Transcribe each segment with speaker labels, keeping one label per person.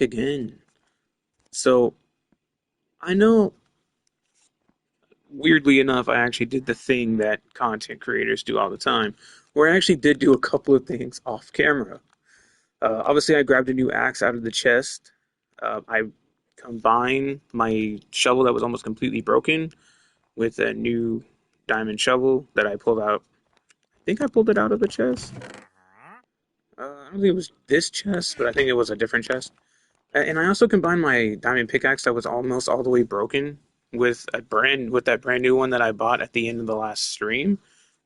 Speaker 1: again. So I know, weirdly enough, I actually did the thing that content creators do all the time, where I actually did do a couple of things off camera. Obviously, I grabbed a new axe out of the chest. I combined my shovel that was almost completely broken with a new diamond shovel that I pulled out. I think I pulled it out of the chest. I don't think it was this chest, but I think it was a different chest. And I also combined my diamond pickaxe that was almost all the way broken with that brand new one that I bought at the end of the last stream.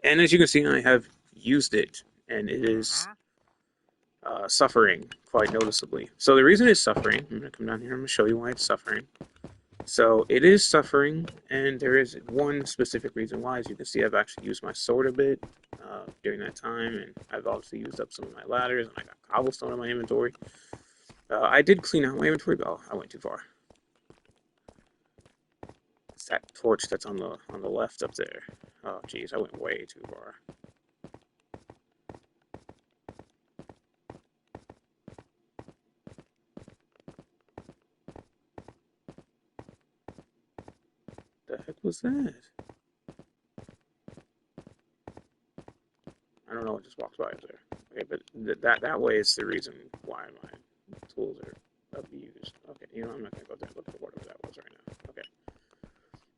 Speaker 1: And as you can see, I have used it, and it is suffering quite noticeably. So the reason it's suffering, I'm going to come down here. I'm going to show you why it's suffering. So it is suffering, and there is one specific reason why. As you can see, I've actually used my sword a bit during that time, and I've obviously used up some of my ladders, and I got cobblestone in my inventory. I did clean out my inventory, but I went too far. It's that torch that's on the left up there. Oh, jeez, I went way too far. The heck was that? I don't know. It just walks by up there. Okay, but that way is the reason why my tools are abused. Okay, I'm not gonna go there and look for whatever that was right now. Okay.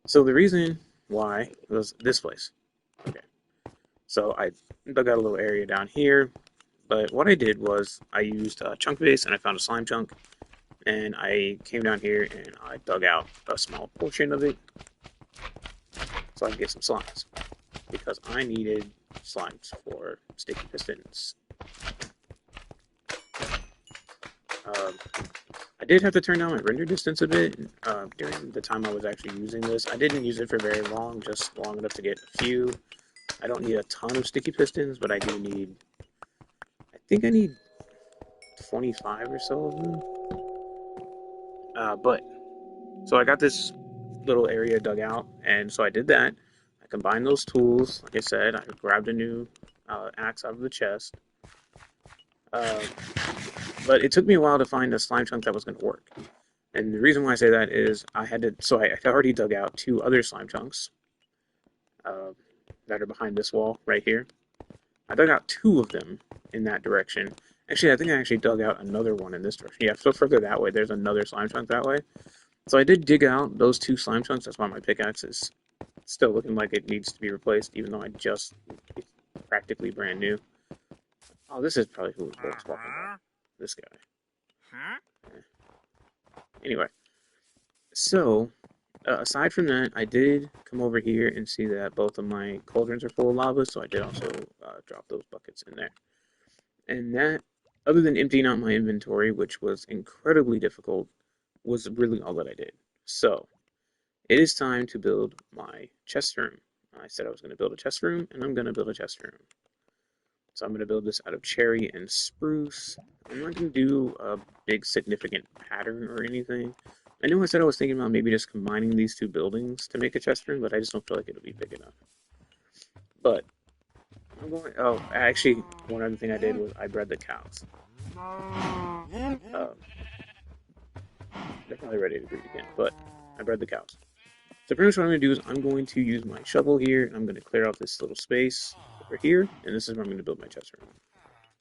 Speaker 1: So the reason why was this place. Okay. So I dug out a little area down here, but what I did was I used a chunk base and I found a slime chunk, and I came down here and I dug out a small portion of it so I could get some slimes because I needed slimes for sticky pistons. Um, I did have to turn down my render distance a bit during the time I was actually using this. I didn't use it for very long, just long enough to get a few. I don't need a ton of sticky pistons, but I do need, I think I need 25 or so of them. So I got this little area dug out, and so I did that. I combined those tools. Like I said, I grabbed a new axe out of the chest. Uh, but it took me a while to find a slime chunk that was going to work. And the reason why I say that is I had already dug out two other slime chunks uh, that are behind this wall right here. I dug out two of them in that direction. Actually, I think I actually dug out another one in this direction. Yeah, so further that way, there's another slime chunk that way. So I did dig out those two slime chunks. That's why my pickaxe is still looking like it needs to be replaced, even though it's practically brand new. Oh, this is probably who was walking by. This guy. Anyway, so aside from that, I did come over here and see that both of my cauldrons are full of lava, so I did also drop those buckets in there. And that, other than emptying out my inventory, which was incredibly difficult, was really all that I did. So, it is time to build my chest room. I said I was going to build a chest room, and I'm going to build a chest room. So I'm going to build this out of cherry and spruce. I'm not going to do a big significant pattern or anything. I know I said I was thinking about maybe just combining these two buildings to make a chest room, but I just don't feel like it'll be big enough. But I'm going. Oh, actually, one other thing I did was I bred the cows. They're probably ready to breed again, but I bred the cows. So pretty much what I'm going to do is I'm going to use my shovel here, and I'm going to clear out this little space over here, and this is where I'm going to build my chest room.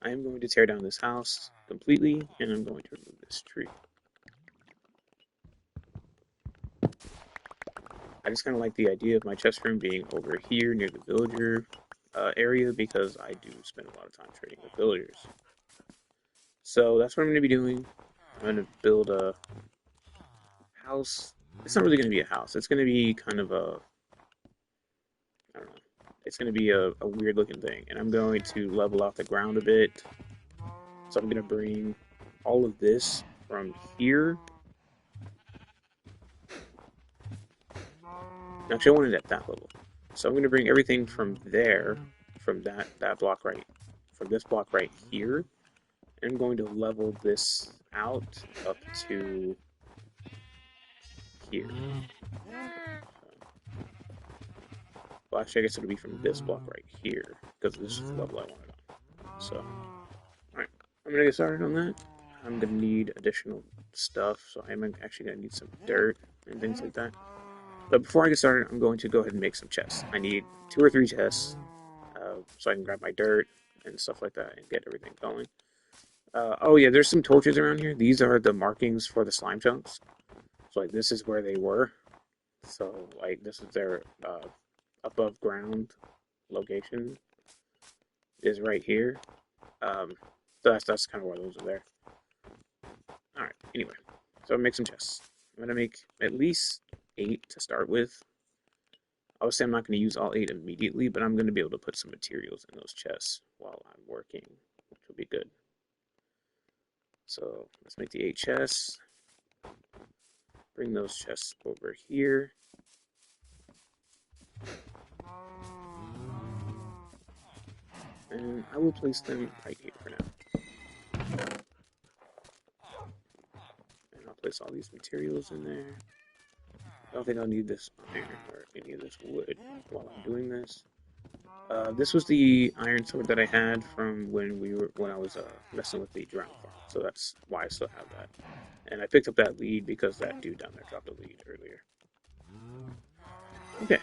Speaker 1: I am going to tear down this house completely, and I'm going to remove this tree. I just kind of like the idea of my chest room being over here near the villager area because I do spend a lot of time trading with villagers. So that's what I'm going to be doing. I'm going to build a house. It's not really going to be a house. It's going to be kind of a, I don't know. It's going to be a weird looking thing. And I'm going to level out the ground a bit. So I'm going to bring all of this from here. Actually, I want it at that level. So I'm going to bring everything from there, from that block right, from this block right here. And I'm going to level this out up to here. Well, actually, I guess it'll be from this block right here, because this is the level I want it on. So, alright, I'm going to get started on that. I'm gonna need additional stuff, so I'm actually gonna need some dirt and things like that. But before I get started, I'm going to go ahead and make some chests. I need 2 or 3 chests, so I can grab my dirt and stuff like that and get everything going. Oh yeah, there's some torches around here. These are the markings for the slime chunks. So like this is where they were. So like this is their above ground location is right here. So that's kind of why those are there. All right. Anyway, so I'll make some chests. I'm gonna make at least 8 to start with. Obviously, I'm not going to use all 8 immediately, but I'm going to be able to put some materials in those chests while I'm working, which will be good. So let's make the 8 chests. Bring those chests over here. And I will place them right here for now. And I'll place all these materials in there. I don't think I'll need this iron or any of this wood while I'm doing this. This was the iron sword that I had from when I was messing with the drowned farm, so that's why I still have that. And I picked up that lead because that dude down there dropped a lead earlier. Okay.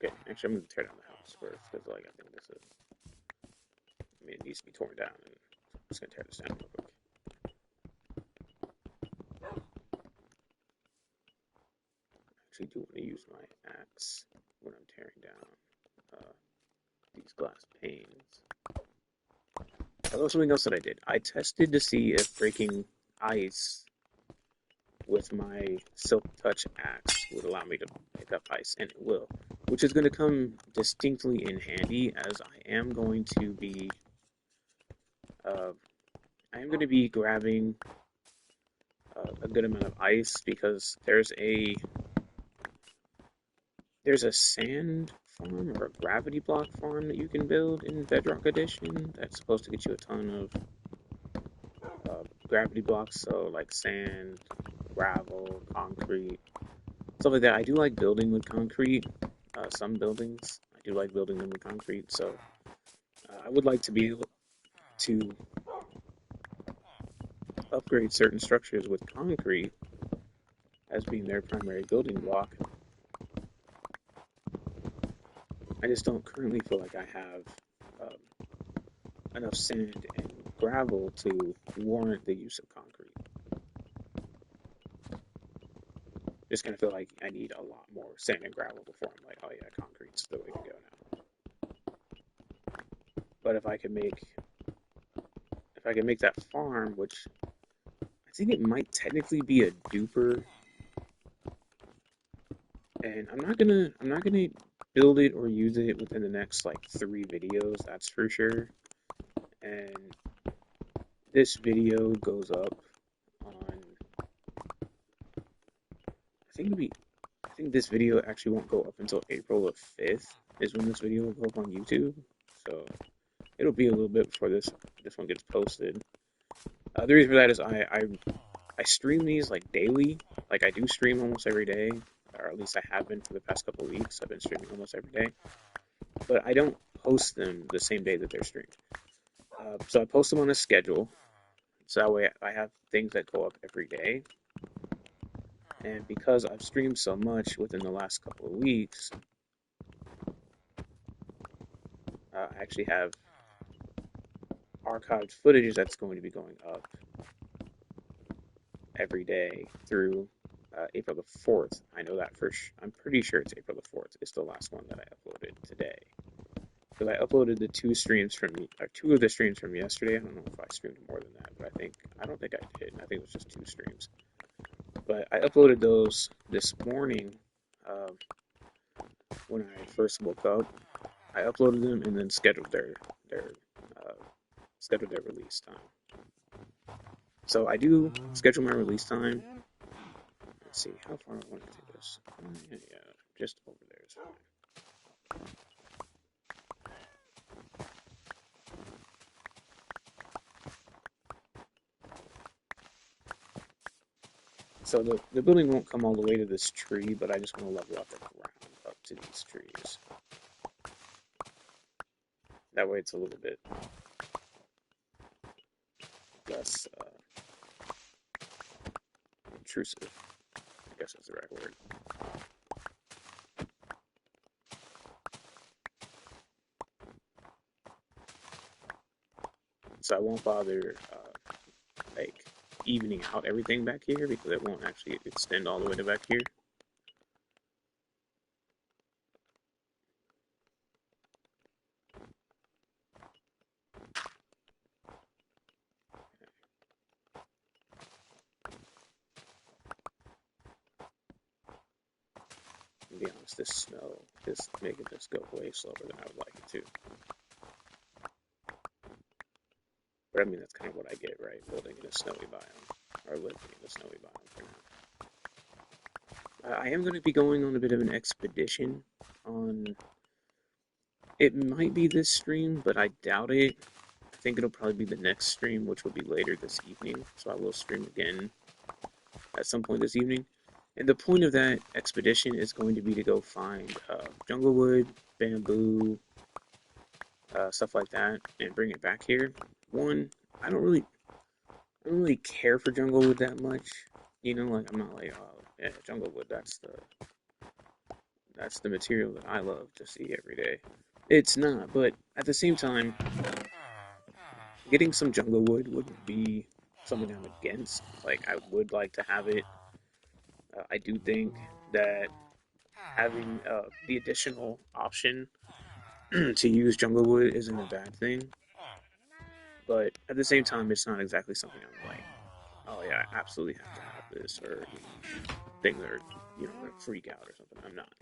Speaker 1: Okay. Actually, I'm gonna tear down the house first because, like, I think this is. I mean, it needs to be torn down, and I'm just gonna tear this down real quick. I actually do want to use my axe when I'm tearing down these glass panes. Although something else that I did, I tested to see if breaking ice with my Silk Touch axe would allow me to pick up ice, and it will, which is going to come distinctly in handy as uh, I am going to be grabbing a good amount of ice because there's a sand farm or a gravity block farm that you can build in Bedrock Edition that's supposed to get you a ton of gravity blocks, so like sand, gravel, concrete, stuff like that. I do like building with concrete. Some buildings, I do like building them with concrete. So I would like to be able to upgrade certain structures with concrete as being their primary building block. I just don't currently feel like I have enough sand and gravel to warrant the use of concrete. Just kind of feel like I need a lot more sand and gravel before I'm like, oh yeah, concrete's the way to go now. But if I can make that farm, which I think it might technically be a duper, and I'm not gonna build it or use it within the next like 3 videos, that's for sure. And this video goes up on I think this video actually won't go up until April the 5th is when this video will go up on YouTube. So it'll be a little bit before this one gets posted. The reason for that is I stream these like daily. Like I do stream almost every day, or at least I have been for the past couple of weeks. I've been streaming almost every day, but I don't post them the same day that they're streamed. So I post them on a schedule, so that way I have things that go up every day. And because I've streamed so much within the last couple of weeks, I actually have archived footage that's going to be going up every day through April the 4th. I know that I'm pretty sure it's April the 4th. It's the last one that I uploaded today. Because I uploaded the 2 of the streams from yesterday. I don't know if I streamed more than that, but I don't think I did. I think it was just 2 streams. But I uploaded those this morning when I first woke up. I uploaded them and then uh, scheduled their release time. So I do schedule my release time. Let's see, how far I want to take this. Yeah, just over there is fine. So the building won't come all the way to this tree, but I just want to level out the ground up to these trees. That way it's a little bit less intrusive. I guess that's the right word. So I won't bother like evening out everything back here because it won't actually extend all the way to back here. To be honest, this snow is making this go way slower than I would like it to. But I mean, that's kind of what I get, right? Building in a snowy biome, or living in a snowy biome for now. I am going to be going on a bit of an expedition on. It might be this stream, but I doubt it. I think it'll probably be the next stream, which will be later this evening. So I will stream again at some point this evening. And the point of that expedition is going to be to go find jungle wood, bamboo, stuff like that, and bring it back here. One, I don't really care for jungle wood that much. You know, like I'm not like, oh, yeah, jungle wood. That's the material that I love to see every day. It's not, but at the same time, getting some jungle wood wouldn't be something I'm against. Like I would like to have it. I do think that having the additional option to use jungle wood isn't a bad thing, but at the same time, it's not exactly something I'm like, oh yeah, I absolutely have to have this, or you know, things are gonna freak out or something. I'm not,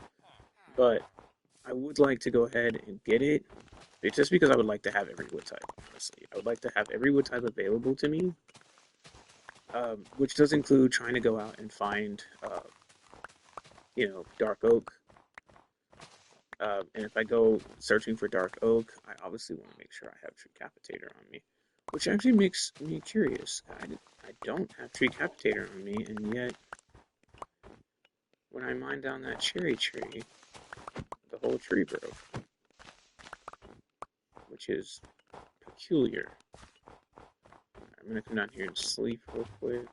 Speaker 1: but I would like to go ahead and get it. It's just because I would like to have every wood type. Honestly, I would like to have every wood type available to me, which does include trying to go out and find, dark oak. And if I go searching for dark oak, I obviously want to make sure I have tree capitator on me, which actually makes me curious. I don't have tree capitator on me, and yet when I mine down that cherry tree, the whole tree broke, which is peculiar. I'm gonna come down here and sleep real quick.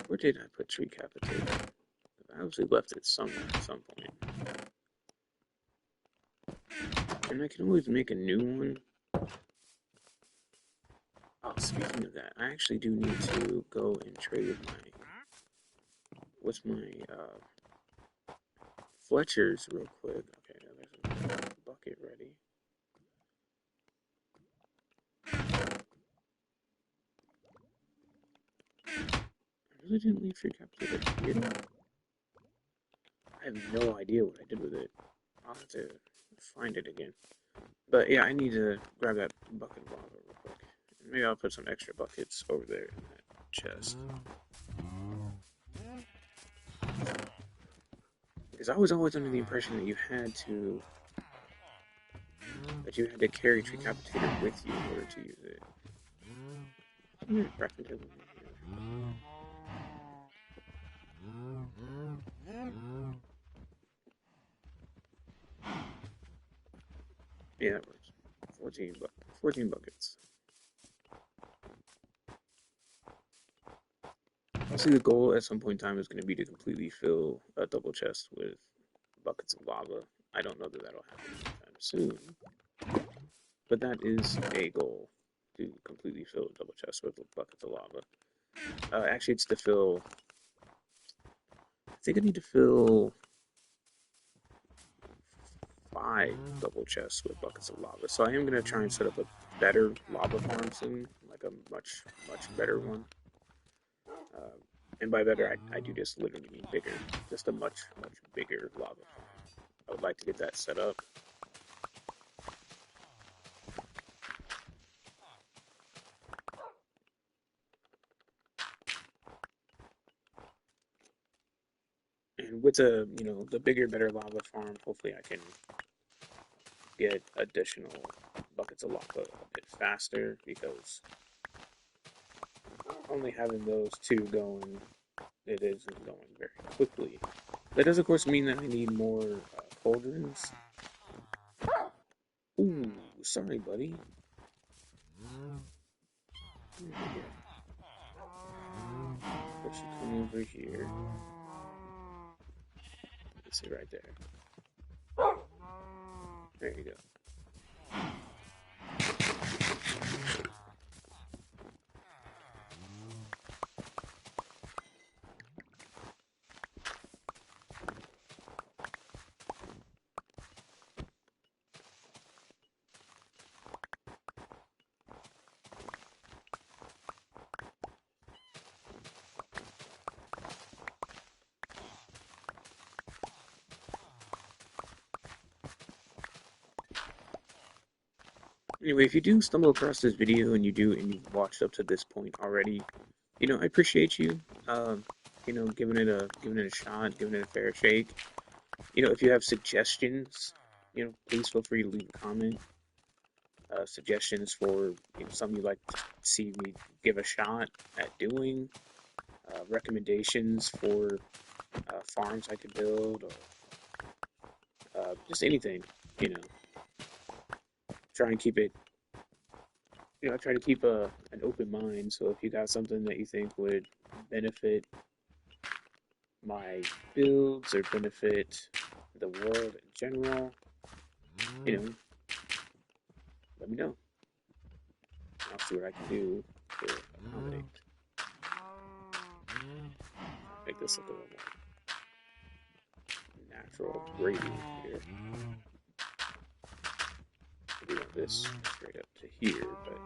Speaker 1: Where did I put tree capitator? I obviously left it somewhere at some point. And I can always make a new one. Oh, speaking of that, I actually do need to go and trade with my Fletchers real quick. Okay, now there's another bucket ready. I really didn't leave tree capitator here. I have no idea what I did with it. I'll have to find it again. But yeah, I need to grab that bucket of lava real quick. Maybe I'll put some extra buckets over there in that chest. Because I was always under the impression that you had to carry tree capitator with you in order to use it. Yeah, that works. 14 buckets. Obviously, the goal at some point in time is going to be to completely fill a double chest with buckets of lava. I don't know that that'll happen anytime soon, but that is a goal, to completely fill a double chest with buckets of lava. Actually, it's to fill. I think I need to fill 5 double chests with buckets of lava. So I am going to try and set up a better lava farm soon, like a much, much better one. And by better, I do just literally mean bigger. Just a much, much bigger lava farm. I would like to get that set up. And And with the bigger, better lava farm, hopefully I can get additional buckets of lava a bit faster because only having those two going, it isn't going very quickly. That does, of course, mean that I need more cauldrons. Ooh, sorry, buddy. There we go. Let you come over here. Let's see right there. There you go. Anyway, if you do stumble across this video and you've watched up to this point already, I appreciate you. Um, giving it a shot, giving it a fair shake. If you have suggestions, please feel free to leave a comment. Suggestions for something you'd like to see me give a shot at doing. Recommendations for farms I could build, or just anything. You know, try and keep it. I try to keep an open mind. So if you got something that you think would benefit my builds or benefit the world in general, you know, let me know. I'll see what I can do to accommodate. Make this look a little more natural gradient here. We want this straight up to here, but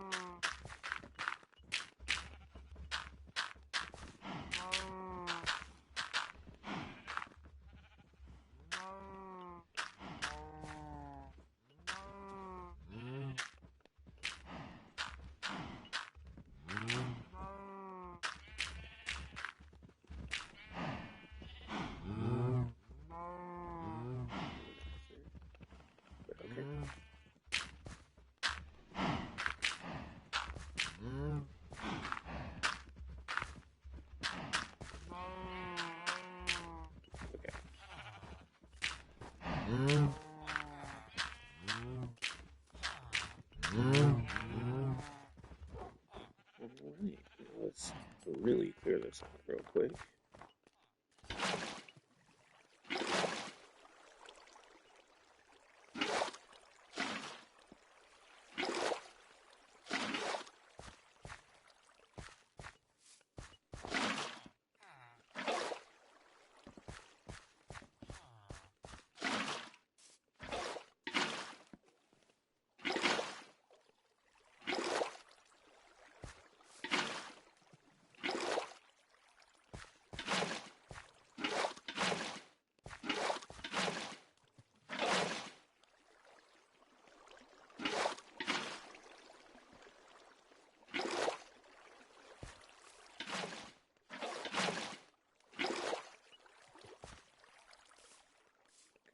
Speaker 1: okay. Okay. Alright, let's really clear this out real quick.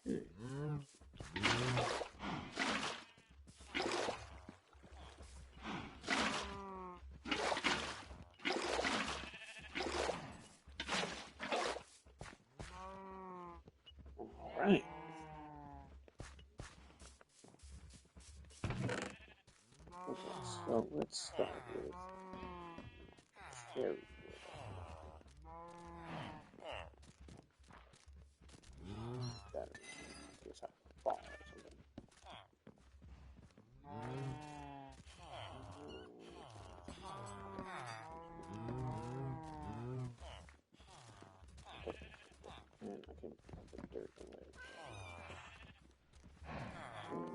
Speaker 1: Okay. Alright. Okay, so let's start with cherry wood. That just have to fall or something. And I can put the dirt away.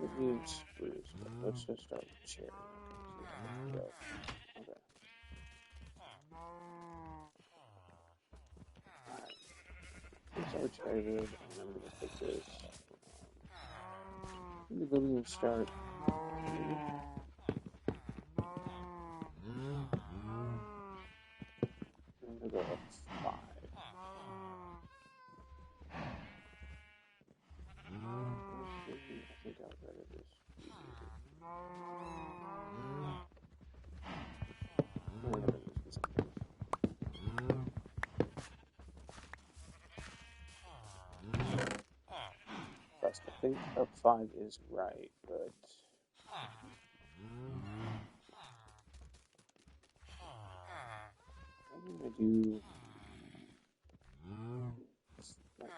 Speaker 1: It needs spruce, but let's just start with cherry. Go. Okay. Alright. Let's start with cherry wood, and I'm gonna put this in the building and start. I'm gonna go up 5. think up 5 is right, but I'm gonna do like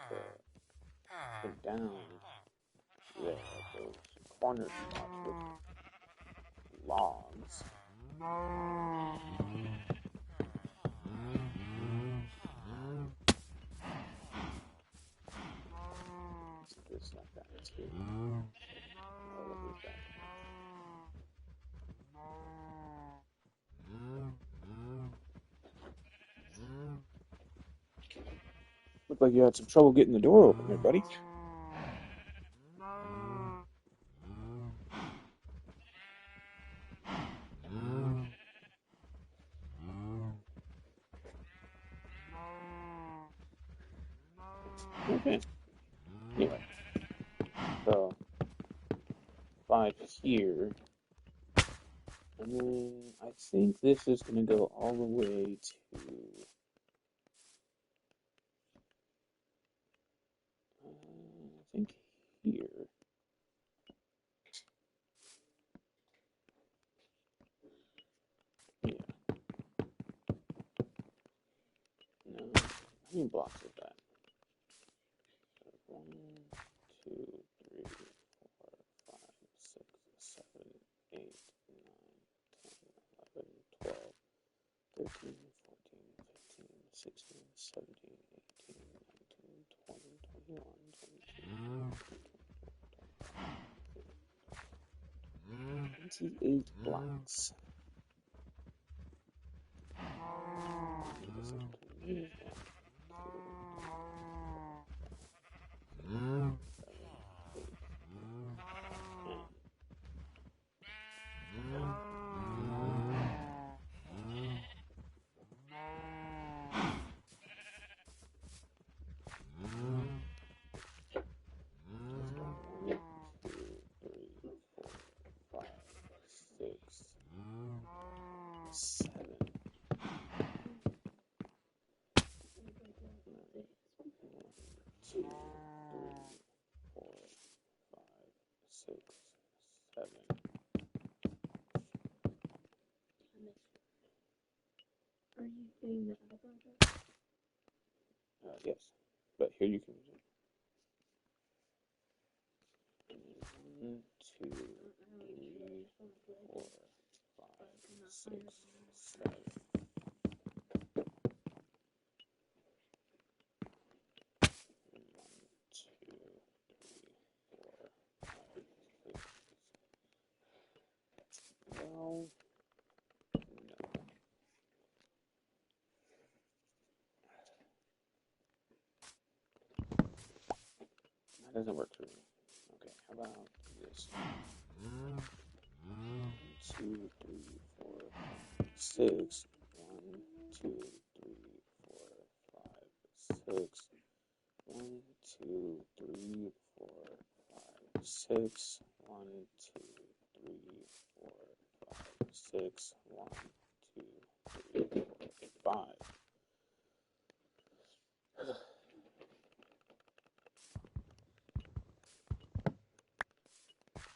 Speaker 1: the down there, those corner spots with logs. This like that too. Oh, what is that? Looked like you had some trouble getting the door open there, buddy. Okay. Anyway, so 5 here. And then I think this is going to go all the way to, I think here. Yeah. No. How many blocks is that? 1, 2, 3, 4, 5, 6, 7, 8, 9, 10, 11, 12, 13, 14, 15, 16, 17, 18, 19, 20, 21, 22, 28 blocks.
Speaker 2: Are you getting the other brother?
Speaker 1: Yes, but here you can use it. 1, 2, 3, 4, 5, 6, 7. 1, 2, 3, 4, 5, 6. Well, no, that doesn't work for me. Okay, how about this? 1, 2, 3, 4, 6. 1, 2, 3, 4, 5, 6. 1, 2, 3, 4, 5, 6. 1, 2, 3, 4, 5, 6. 1, 2, 3, 4, 5.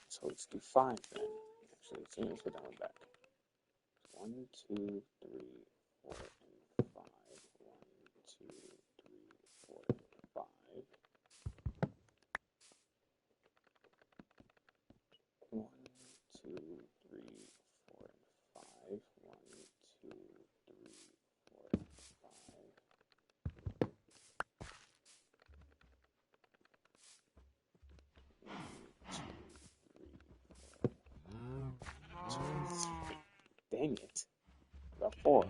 Speaker 1: So let's do 5 then. Actually, let's go down and back. 1, 2, 3, 4, and 5. 1, 2, 3, 4, and 5. 1, 2, 3, 4, and 5. 1, 2, 3, 4, and 5. 1, 2, 3. Dang it. About 4. 4,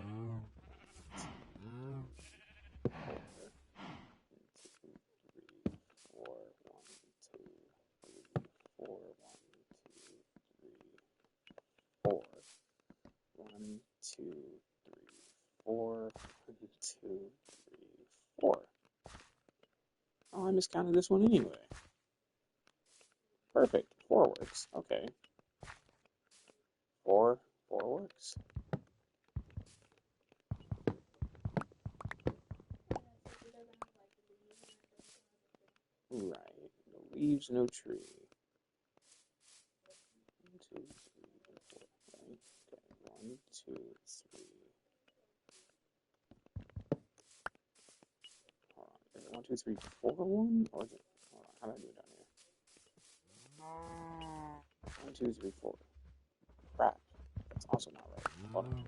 Speaker 1: 1, 2, 3, 4. 1, 2, 3, 4. Oh, I miscounted this one anyway. Perfect. 4 works. Okay. 4 works. Right. leaves, no tree. 1, 2, 3, 4. Right? Okay. 1, 2, 3. Hold on. Is it 1, 2, 3, 4, 1? Or is it? Hold on. How do I do it down here? 1, 2, 3, 4. Crap. That's also not right. Hold on.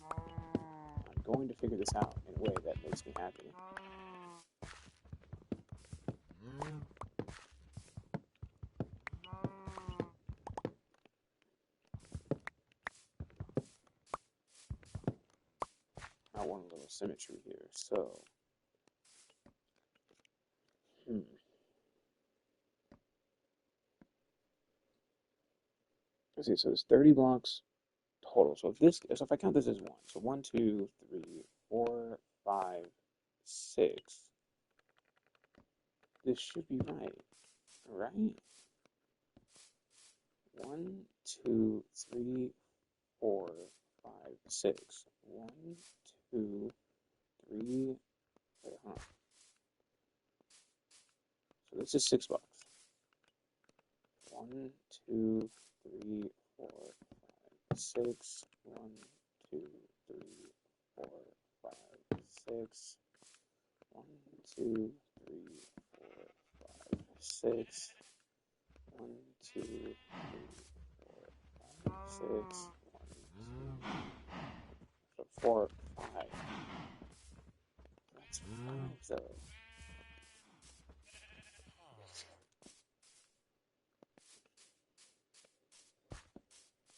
Speaker 1: I'm going to figure this out in a way that makes me happy. I want a little symmetry here. So, let's see. So there's 30 blocks total. So if I count this as one, so 1, 2, 3, 4, 5, 6. This should be right? 1, 2, 3, 4, 5, 6. 1, 2, 3. Wait, hold on. So this is 6 blocks. 1, 2, 3, 4, 5, 6. 1, 2, 3, 4, 5, 6. 1, 2, 3, 4, 5, 6. 1, 2, 3, 4, 5, 6. 1, 2. So 4, 5. That's 5 though.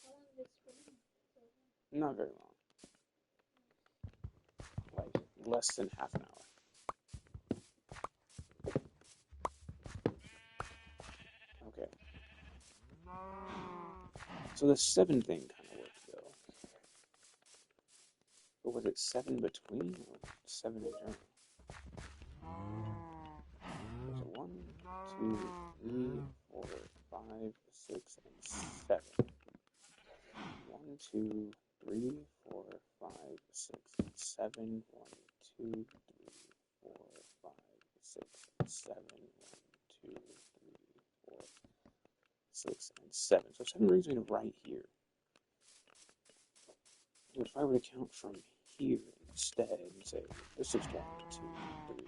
Speaker 2: How long is spring?
Speaker 1: Not very long. Like less than half an hour. Okay. So the 7 thing kind of worked though. But was it 7 between or 7 in general? So 1, 2, 3, 4, 5, 6, and 7. 1, 2, 3, 4, 5, 6, and 7. 1, 2, 3, 4, 5, 6, and 7. 1, 2, 3, 4, 6, and 7. So 7 brings me to right here. But if I were to count from here instead and say, this is 1, 2, 3,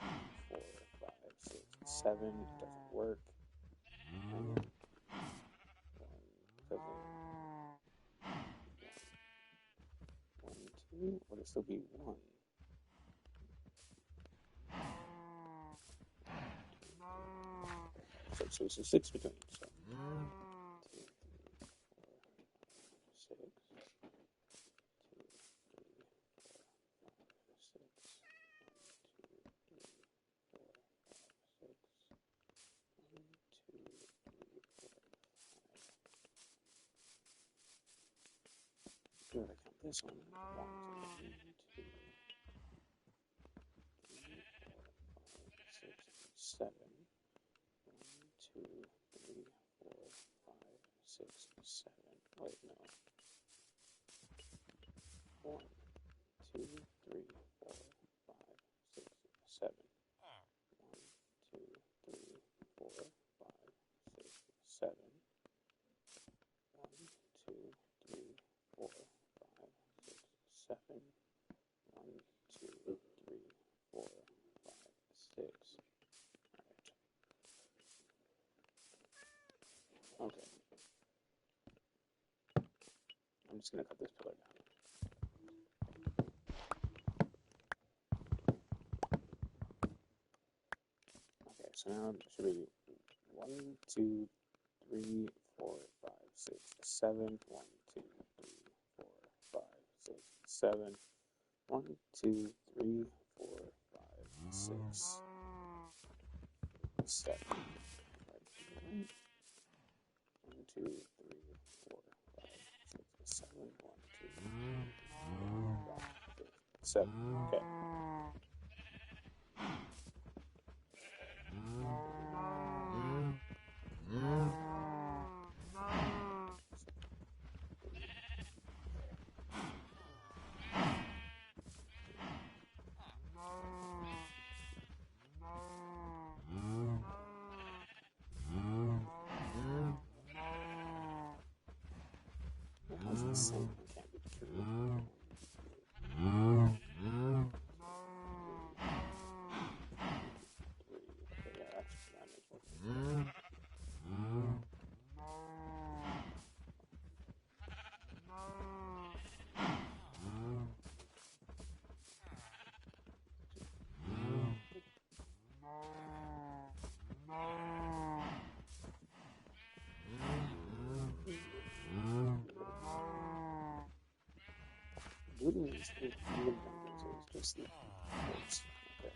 Speaker 1: 4, 5, 6, 7, it doesn't work. Right? 1, 2, would it still be 1? So it's a 6 between. So 2, 3, 4, 6, 2, 3, 4, 5, 6, 1, 2, 3, 4, 5, 6, 1, 2, 3, 4, 5. Good, I count this one. 1, 2, 3, 4, 5, 6, 7. 1, 2, 3, 4, 5, 6, 7. Wait, no. 1, 2, 3, 4, 5, 6, 7. 1, 2, 3, 4, 5, 6, 7. 1, 2, 3, 4, 5, 6, 7. 1, 2, 3, 4, 5, 6. Alright. Okay. I'm just gonna cut this pillar down. Okay, so now it should be 1, 2, 3, 4, 5, 6, 7. 1, 2, 3, 4, 5, 6, 7. 1, 2, 3, 4, 5, 6, 7. Right here. 1, 2, 3, 4, 5, 6, 7. 1, 2, 3, 4, 5, 6, 7. Okay. looting is even dungeons, so it's just the supports. Okay.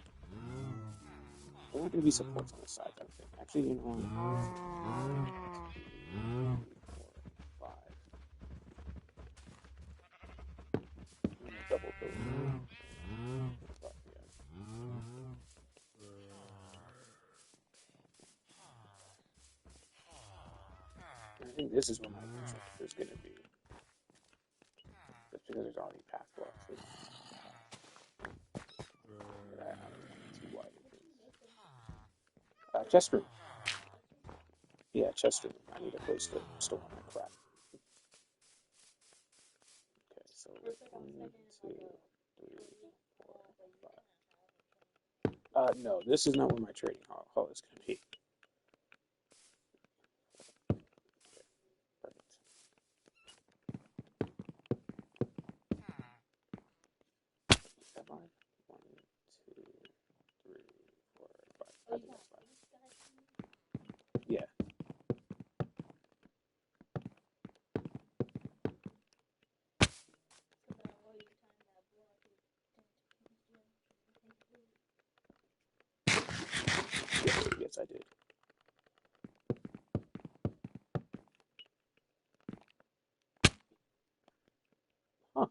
Speaker 1: There aren't going to be supports on the side, I don't think. Actually, you know, 1, 2, 3, 4, 5. I'm gonna double those. But, yeah. I think this is where my objective is going to be. Just because there's already path blocks. I don't know too wide it is. Chest room. Yeah, chest room. I need a place to store my crap. Okay, so 1, 2, 3, 4, 5. No, this is not where my trading hall is going to be. Perfect. Have I? 1, 2, 3, 4, 5. I think that's 5. Yeah. Yes, I did. Huh.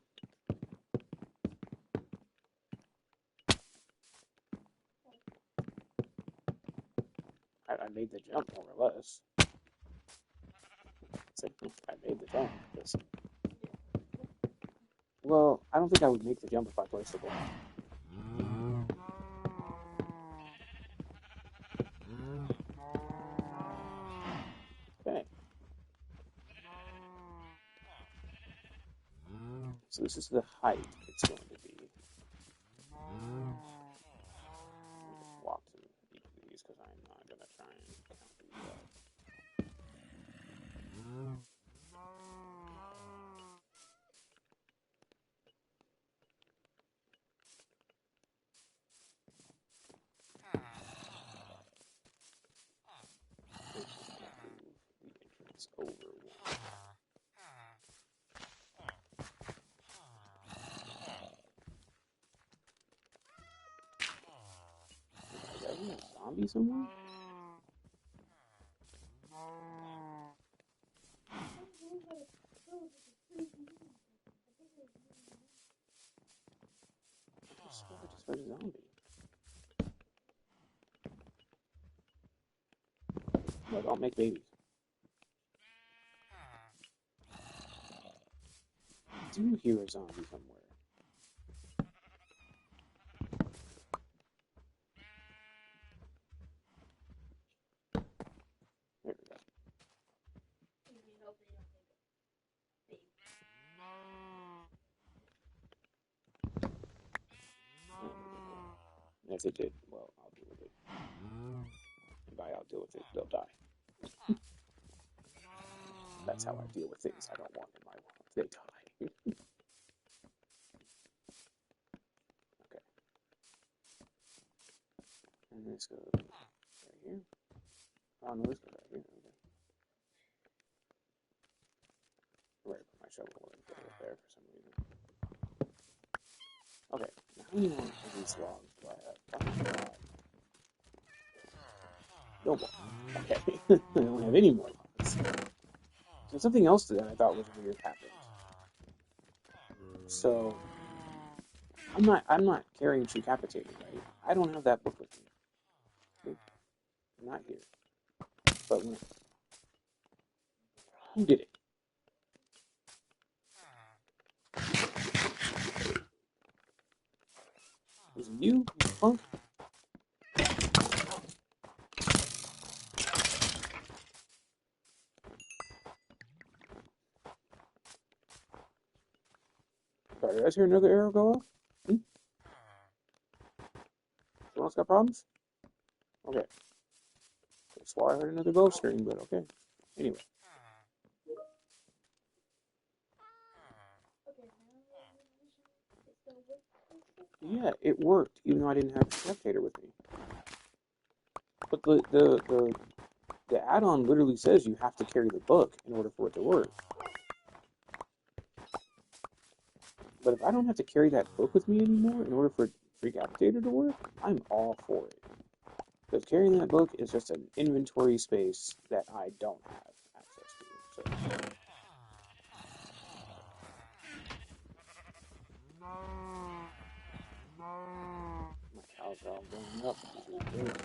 Speaker 1: I made the jump, more or less. I made the jump. Well, I don't think I would make the jump if I placed the block. Okay. So this is the height it's going to be. Walk to each of these because I'm not going to try and count these up. Move the entrance over 1. Is that even a zombie somewhere? I swear I just heard a zombie. No, don't make babies. I do hear a zombie somewhere. There we go. And if it did, well, I'll deal with it. And by I'll deal with it, they'll die. That's how I deal with things I don't want in my world. They die. Okay. And this goes right here. Oh, no, this goes right here. Okay. Where I put my shovel and put it there for some reason. Okay, now how many more of these logs do I have? 5. No more. Okay. I don't have any more logs. So something else that I thought was weird happened. So I'm not carrying Decapitated, right? I don't have that book with me. Not here. But when who did it? Was it you, punk? Sorry, did I just hear another arrow go off? Hmm? Someone else got problems? Okay. I swore I heard another bowstring, but okay. Anyway. Yeah, it worked, even though I didn't have a spectator with me. But the add-on literally says you have to carry the book in order for it to work. But if I don't have to carry that book with me anymore in order for Decapitator to work, I'm all for it. Because carrying that book is just an inventory space that I don't have access to. So my cows are all growing up, which is great.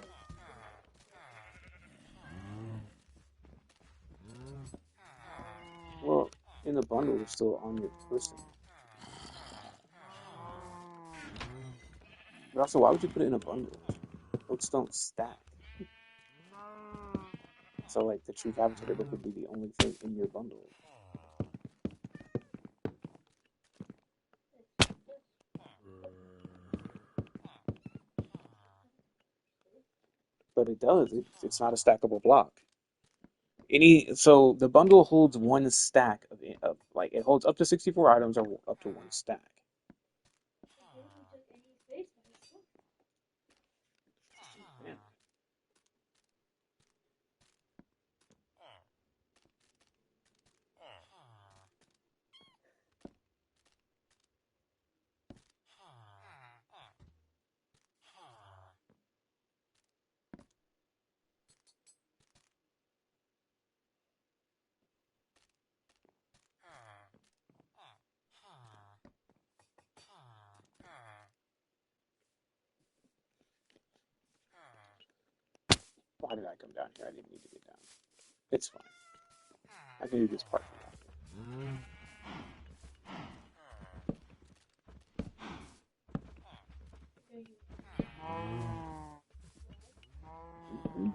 Speaker 1: Well, in the bundle, they're still on your person. But also, why would you put it in a bundle? Books don't stack. So, like, the True Cavitator book would be the only thing in your bundle. But it does. It's not a stackable block. So the bundle holds one stack of like it holds up to 64 items or up to one stack.
Speaker 2: What if we took any space by itself?
Speaker 1: Man, why did I come down here? I didn't need to get down. It's fine. I can do this part from down
Speaker 2: Okay, you
Speaker 1: here. Hmm.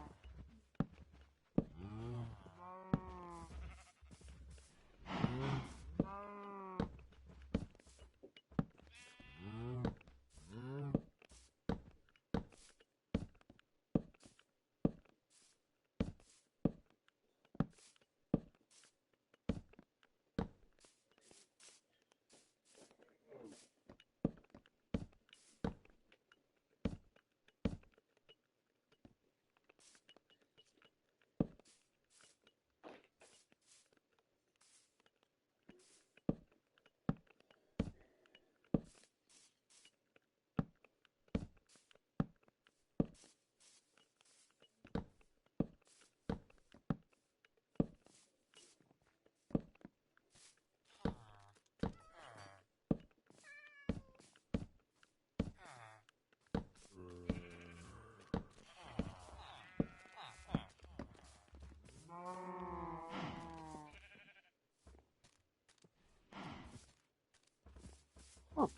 Speaker 1: Oh,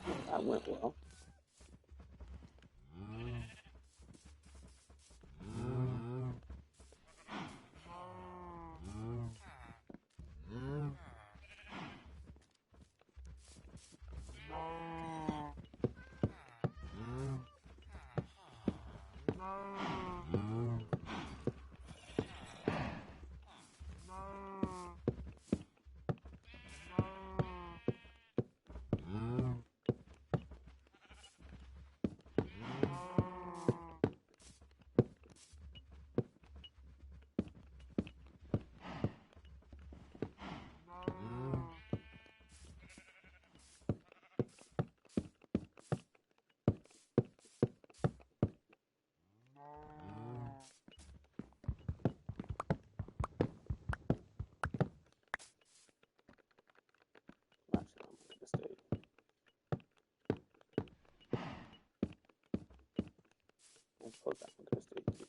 Speaker 1: well, that went well. Actually, I'm making a mistake. I suppose that one could have stayed too.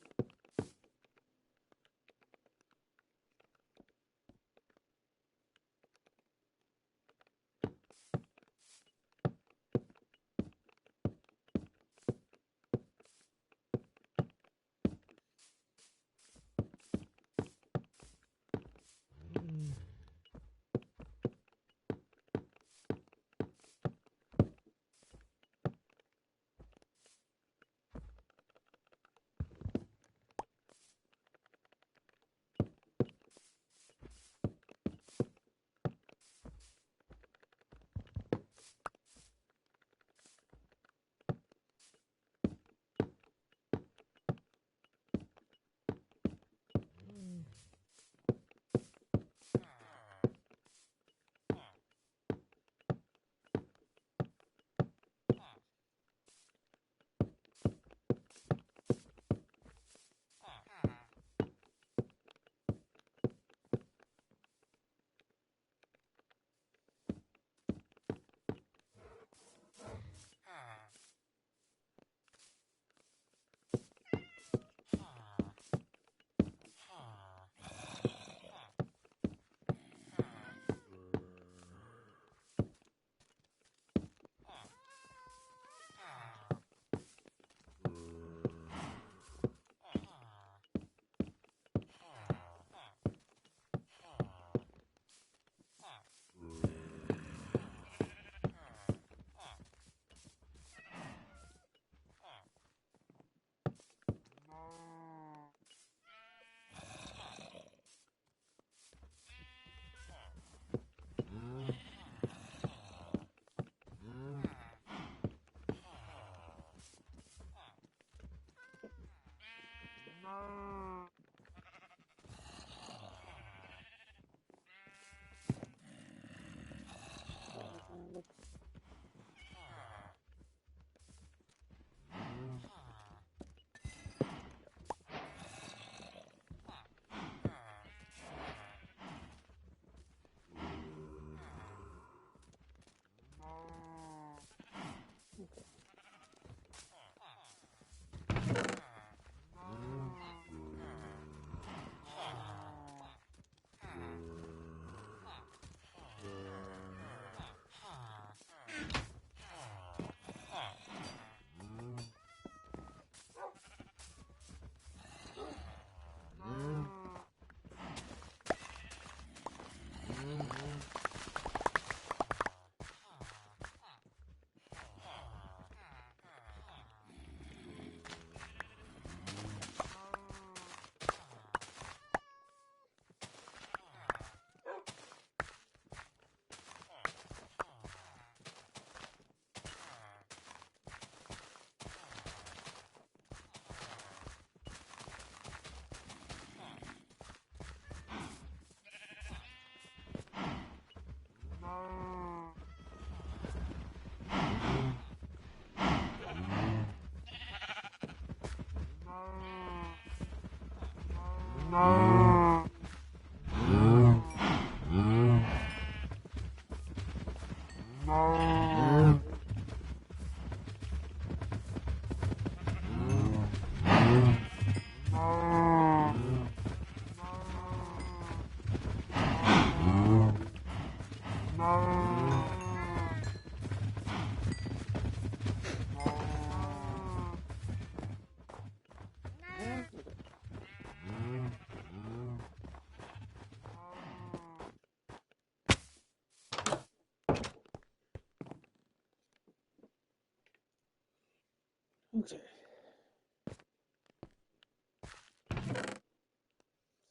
Speaker 1: Okay,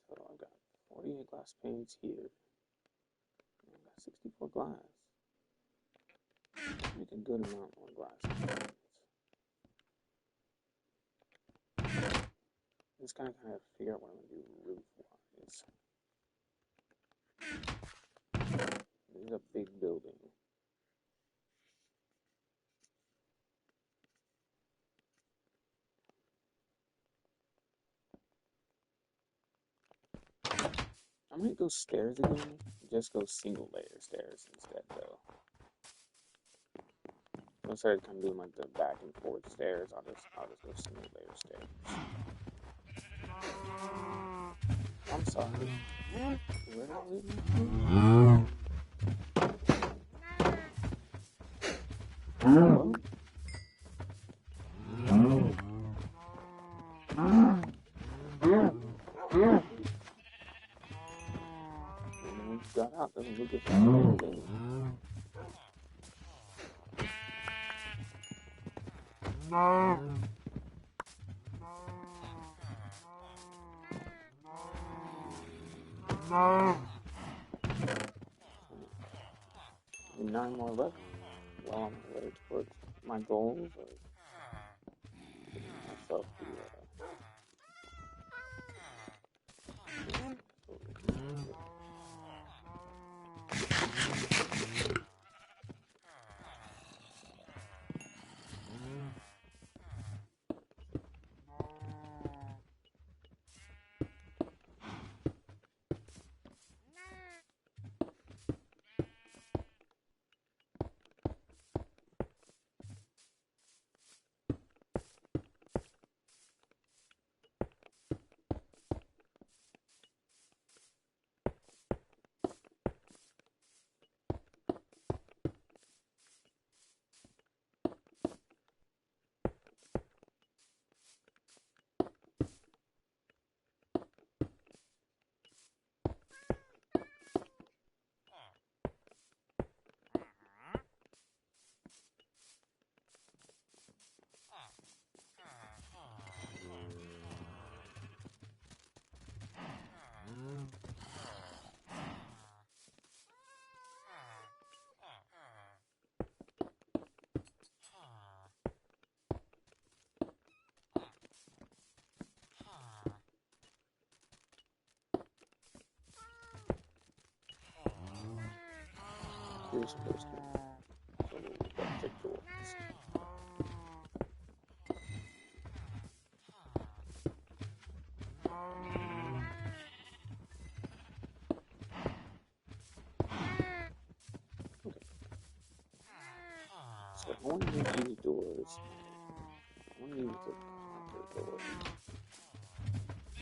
Speaker 1: so I've got 48 glass panes here. I've got 64 glass. Make a good amount more glass panes. Just kind of figure out what I'm gonna do roof-wise. This is a big building. I'm gonna go stairs again. Just go single layer stairs instead, though. Instead of kind of doing like the back and forth stairs, I'll just go single layer stairs. I'm sorry. Where did I leave my Hello? When you got out, doesn't look at the Nine more left. Well, on my way towards my goals of getting myself are supposed to. So we'll double check doors. Okay, so I want to make these doors. I want to use the copper doors. I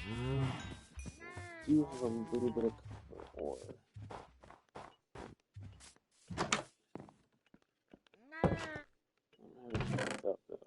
Speaker 1: do have a little bit of copper ore. I don't have it picked up though.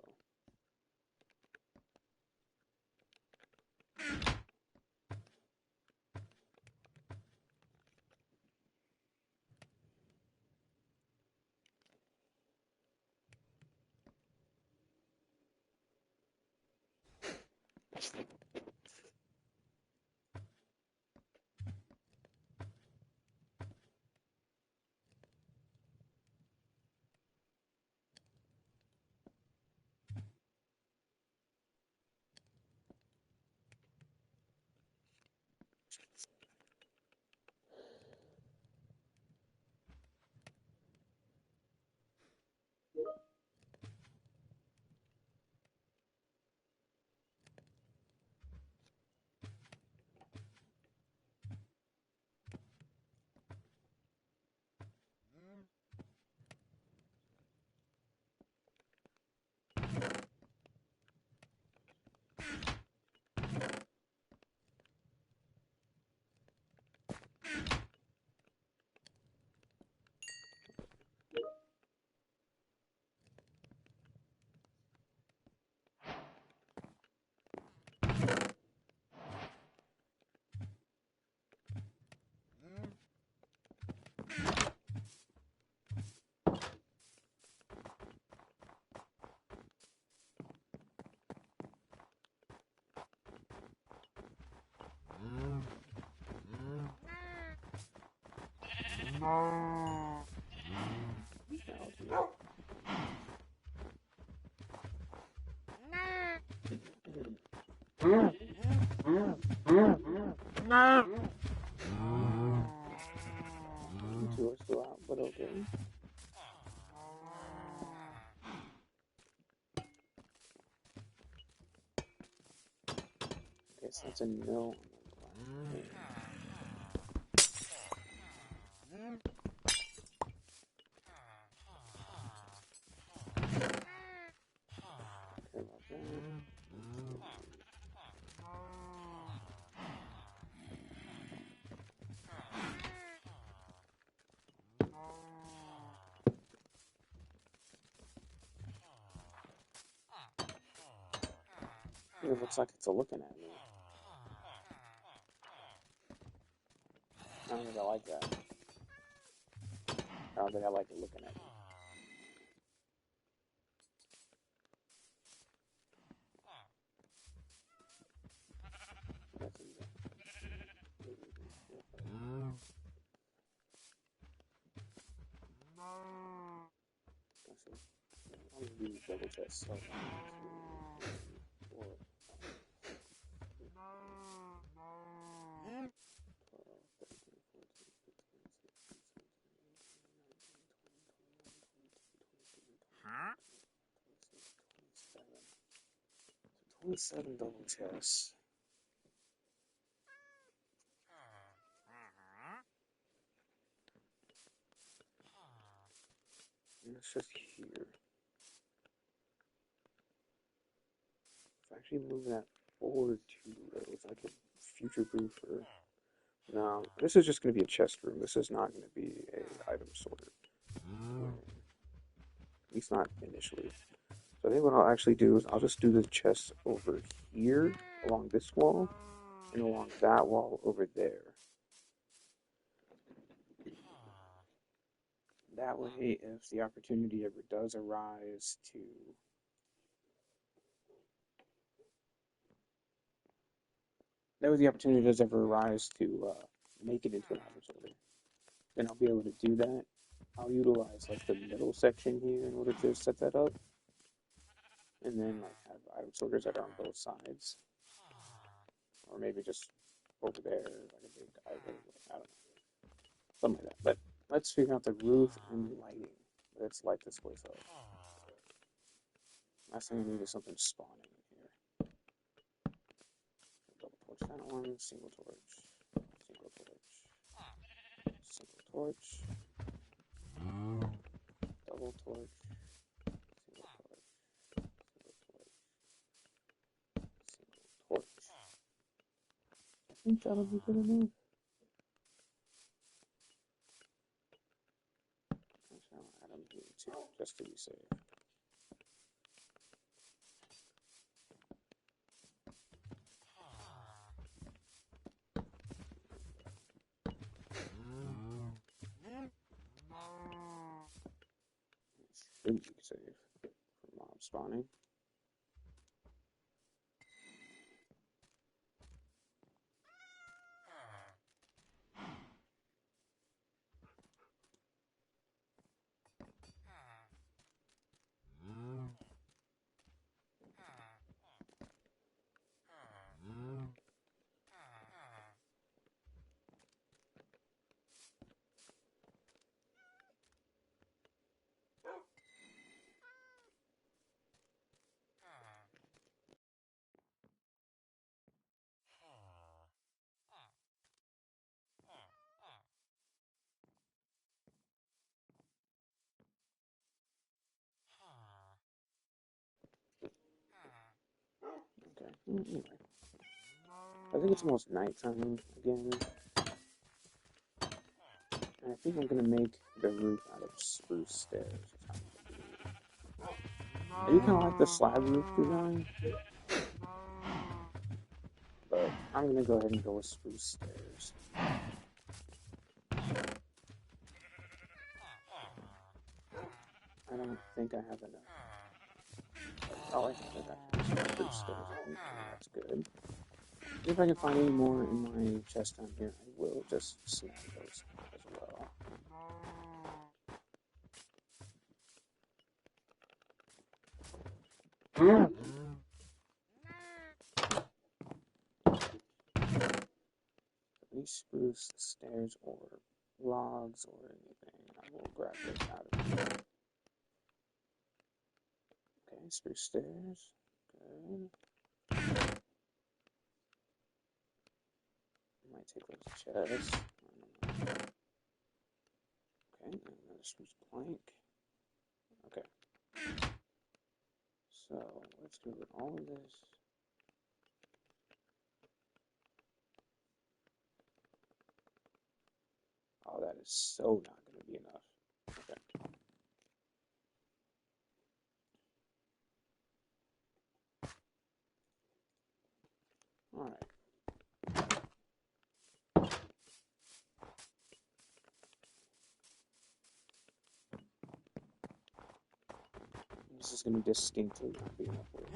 Speaker 1: Now do two are still out, but okay. Okay, so that's a no on the black thing. Care about that. It looks like it's looking at me. I don't think I like that. I don't think I like it looking at me. That's it. That's it. I'm gonna do double chest. So 1, 2, 3, 4, 12, 13, 14, 15, 16, 17, 18, 19, 20, 21, 22, 23, 24, 25, 26, 27. So 27 double chests. And it's just here. If I actually move that forward 2 rows, I could future-proof her. No, this is just going to be a chest room. This is not going to be a item sorter. At least not initially. So I think what I'll actually do is I'll just do the chest over here along this wall and along that wall over there. That way, if the opportunity ever does arise to make it into an item sorter, then I'll be able to do that. I'll utilize like the middle section here in order to set that up, and then like have item sorters that are on both sides, or maybe just over there like a big item. I don't know, something like that. But Let's figure out the roof and lighting. Let's light this place up. Last thing I need is something spawning in here. Double torch that one, single torch, single torch, single torch, double torch, single torch, single torch, single torch. I think that'll be good enough. Actually, I'll add them here too, just to be safe. Should be safe for mob spawning. Okay, anyway. I think it's almost nighttime again. And I think I'm gonna make the roof out of spruce stairs. I do kind of like the slab roof design, but I'm gonna go ahead and go with spruce stairs. I don't think I have enough. Oh, I think I have some spruce stairs. I think that's good. If I can find any more in my chest down here, I will just snag those as well. Any spruce stairs or logs or anything, I will grab those out of here. Okay, spruce stairs. Good. I might take those chests. Okay, another spruce plank. Okay. So let's do all of this. Oh, that is so not going to be enough. Okay. All right. This is going to distinctly not be enough wood.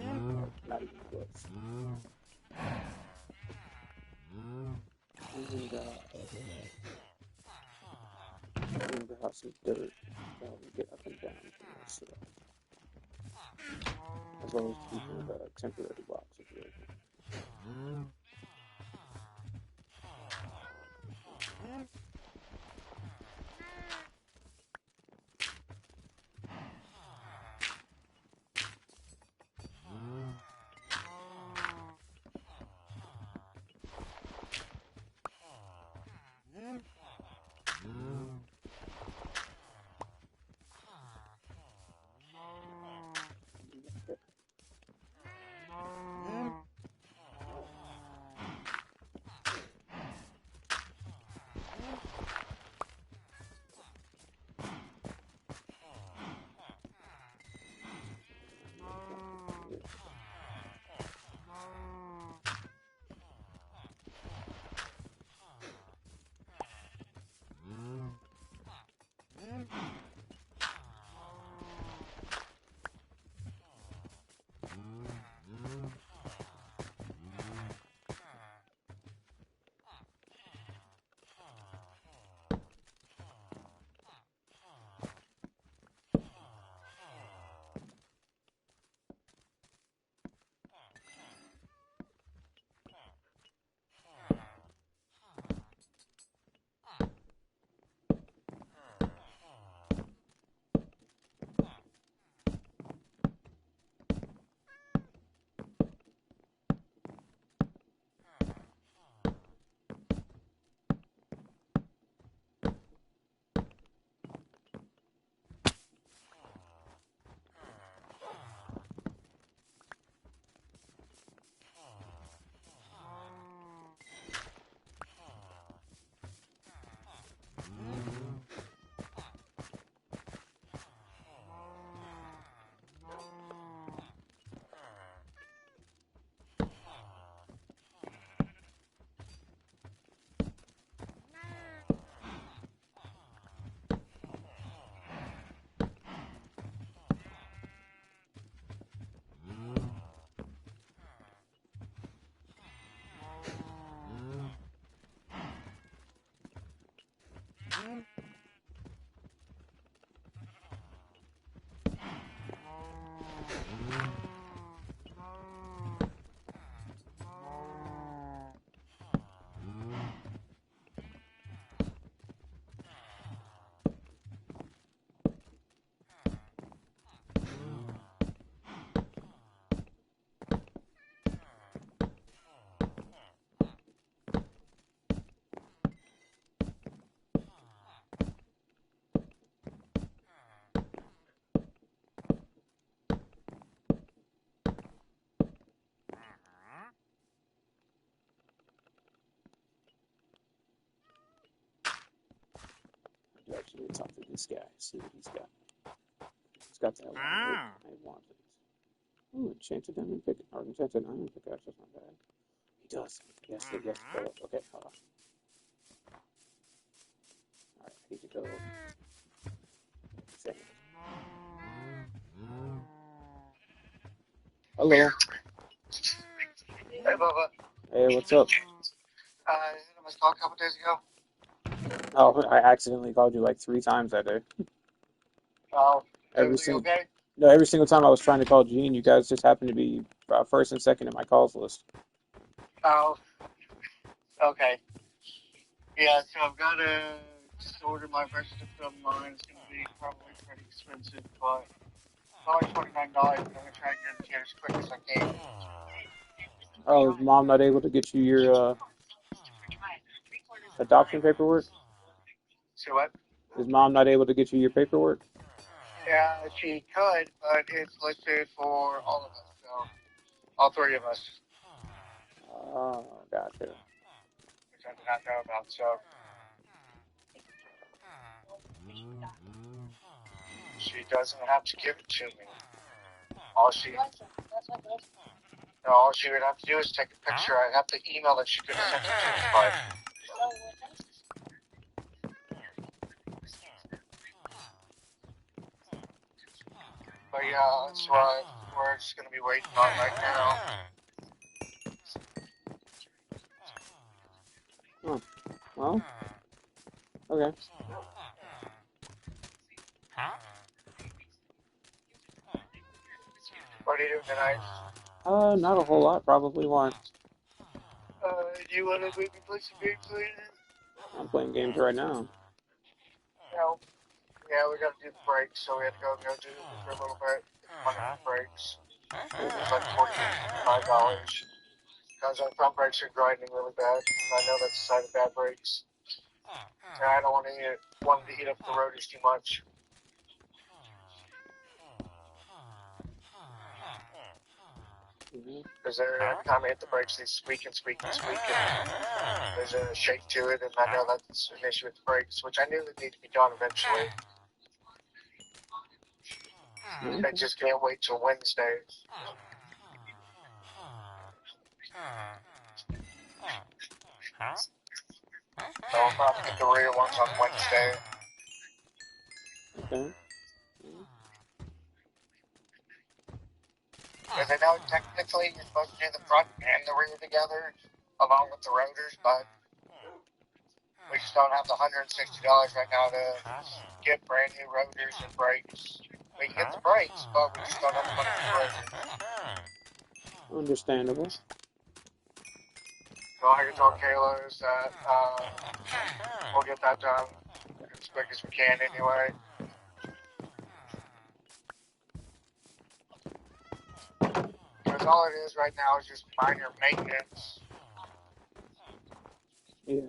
Speaker 1: Not even close. And grab out some dirt that we get up and down from this stuff. As well as keeping the temporary blocks of wood. this guy. See what he's got. He's got that one. I want it. Ooh, enchanted diamond pick or enchanted iron pickaxe. That's not bad. He does. Yes, yes. Okay, hold on. All right, I need to go. Send. Hello.
Speaker 3: Hey, Bubba.
Speaker 1: Hey, what's up?
Speaker 3: I was called a couple days ago.
Speaker 1: Oh, I accidentally called you like 3 times that day.
Speaker 3: Oh,
Speaker 1: Every
Speaker 3: everything
Speaker 1: single
Speaker 3: okay?
Speaker 1: no, every single time I was trying to call Gene, you guys just happened to be first and second in my calls list.
Speaker 3: Oh, okay. Yeah, so I've got to just order my rest of stuff online. It's going to be probably pretty expensive, but probably $29. I'm going to try and get it here as quick as I can.
Speaker 1: Oh, is mom not able to get you your adoption paperwork?
Speaker 3: So what?
Speaker 1: Is mom not able to get you your paperwork?
Speaker 3: Yeah, she could, but it's listed for all of us, so all three of us,
Speaker 1: Oh, gotcha.
Speaker 3: which I did not know about. So she doesn't have to give it to me. All she all she would have to do is take a picture. I'd have to email that she could have sent it to me, but yeah, that's what we're just gonna be waiting on right now.
Speaker 1: Oh, well, okay.
Speaker 3: What are you doing tonight?
Speaker 1: Not a whole lot, probably. Why?
Speaker 3: Do you want to maybe play some games later?
Speaker 1: I'm playing games right now.
Speaker 3: No. Yeah, we gotta do the breaks, so we had to go do it for a little bit. Money for breaks. It was like $45. Because our front brakes are grinding really bad, and I know that's a sign of bad brakes. And I don't want to eat up the rotors too much. Because every time I hit the brakes, they squeak and squeak and squeak, and there's a shake to it, and I know that's an issue with the brakes, which I knew would need to be done eventually. I just can't wait till Wednesday. So I'll probably get the rear ones on Wednesday.
Speaker 1: Okay.
Speaker 3: Because I know technically you're supposed to do the front and the rear together, along with the rotors, but we just don't have the $160 right now to get brand new rotors and brakes. We can get the brakes, but we just don't have the money for the rotors.
Speaker 1: Understandable.
Speaker 3: So I can tell Kayla is that we'll get that done as quick as we can anyway. Because all it is right now is just minor maintenance.
Speaker 1: Yeah.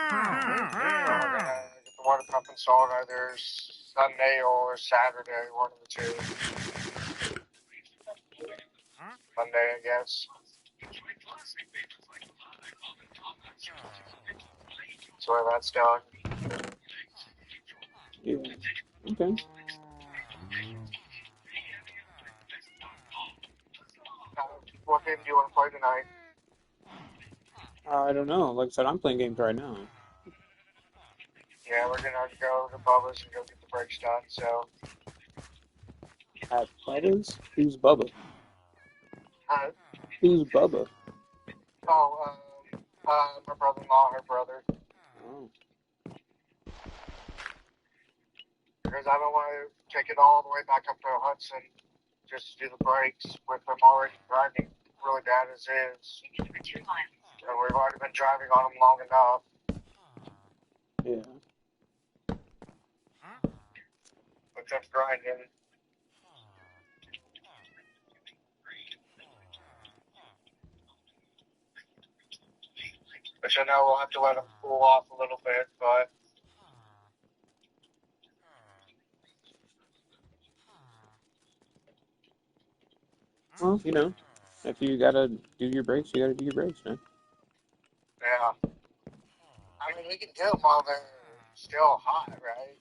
Speaker 3: We're gonna get the water pump installed either Sunday or Saturday, one of the two. Monday, I guess. So that's done.
Speaker 1: Yeah. Okay.
Speaker 3: What game do you want to play tonight?
Speaker 1: I don't know. Like I said, I'm playing games right now.
Speaker 3: Yeah, we're gonna go to Bubba's and go get the brakes done. So,
Speaker 1: At Bubba's? Who's Bubba?
Speaker 3: uh,
Speaker 1: Who's Bubba?
Speaker 3: oh, my brother-in-law, her brother,
Speaker 1: Oh.
Speaker 3: because I don't want to take it all the way back up to Hudson just to do the brakes with them already driving really bad as is. And we've already been driving on them long enough.
Speaker 1: Yeah.
Speaker 3: With them grinding. Which I know we'll have to let them cool off a little bit, but
Speaker 1: Well, if you gotta do your brakes, you gotta do your brakes, man.
Speaker 3: yeah. I mean, we can do them while they're still hot, right?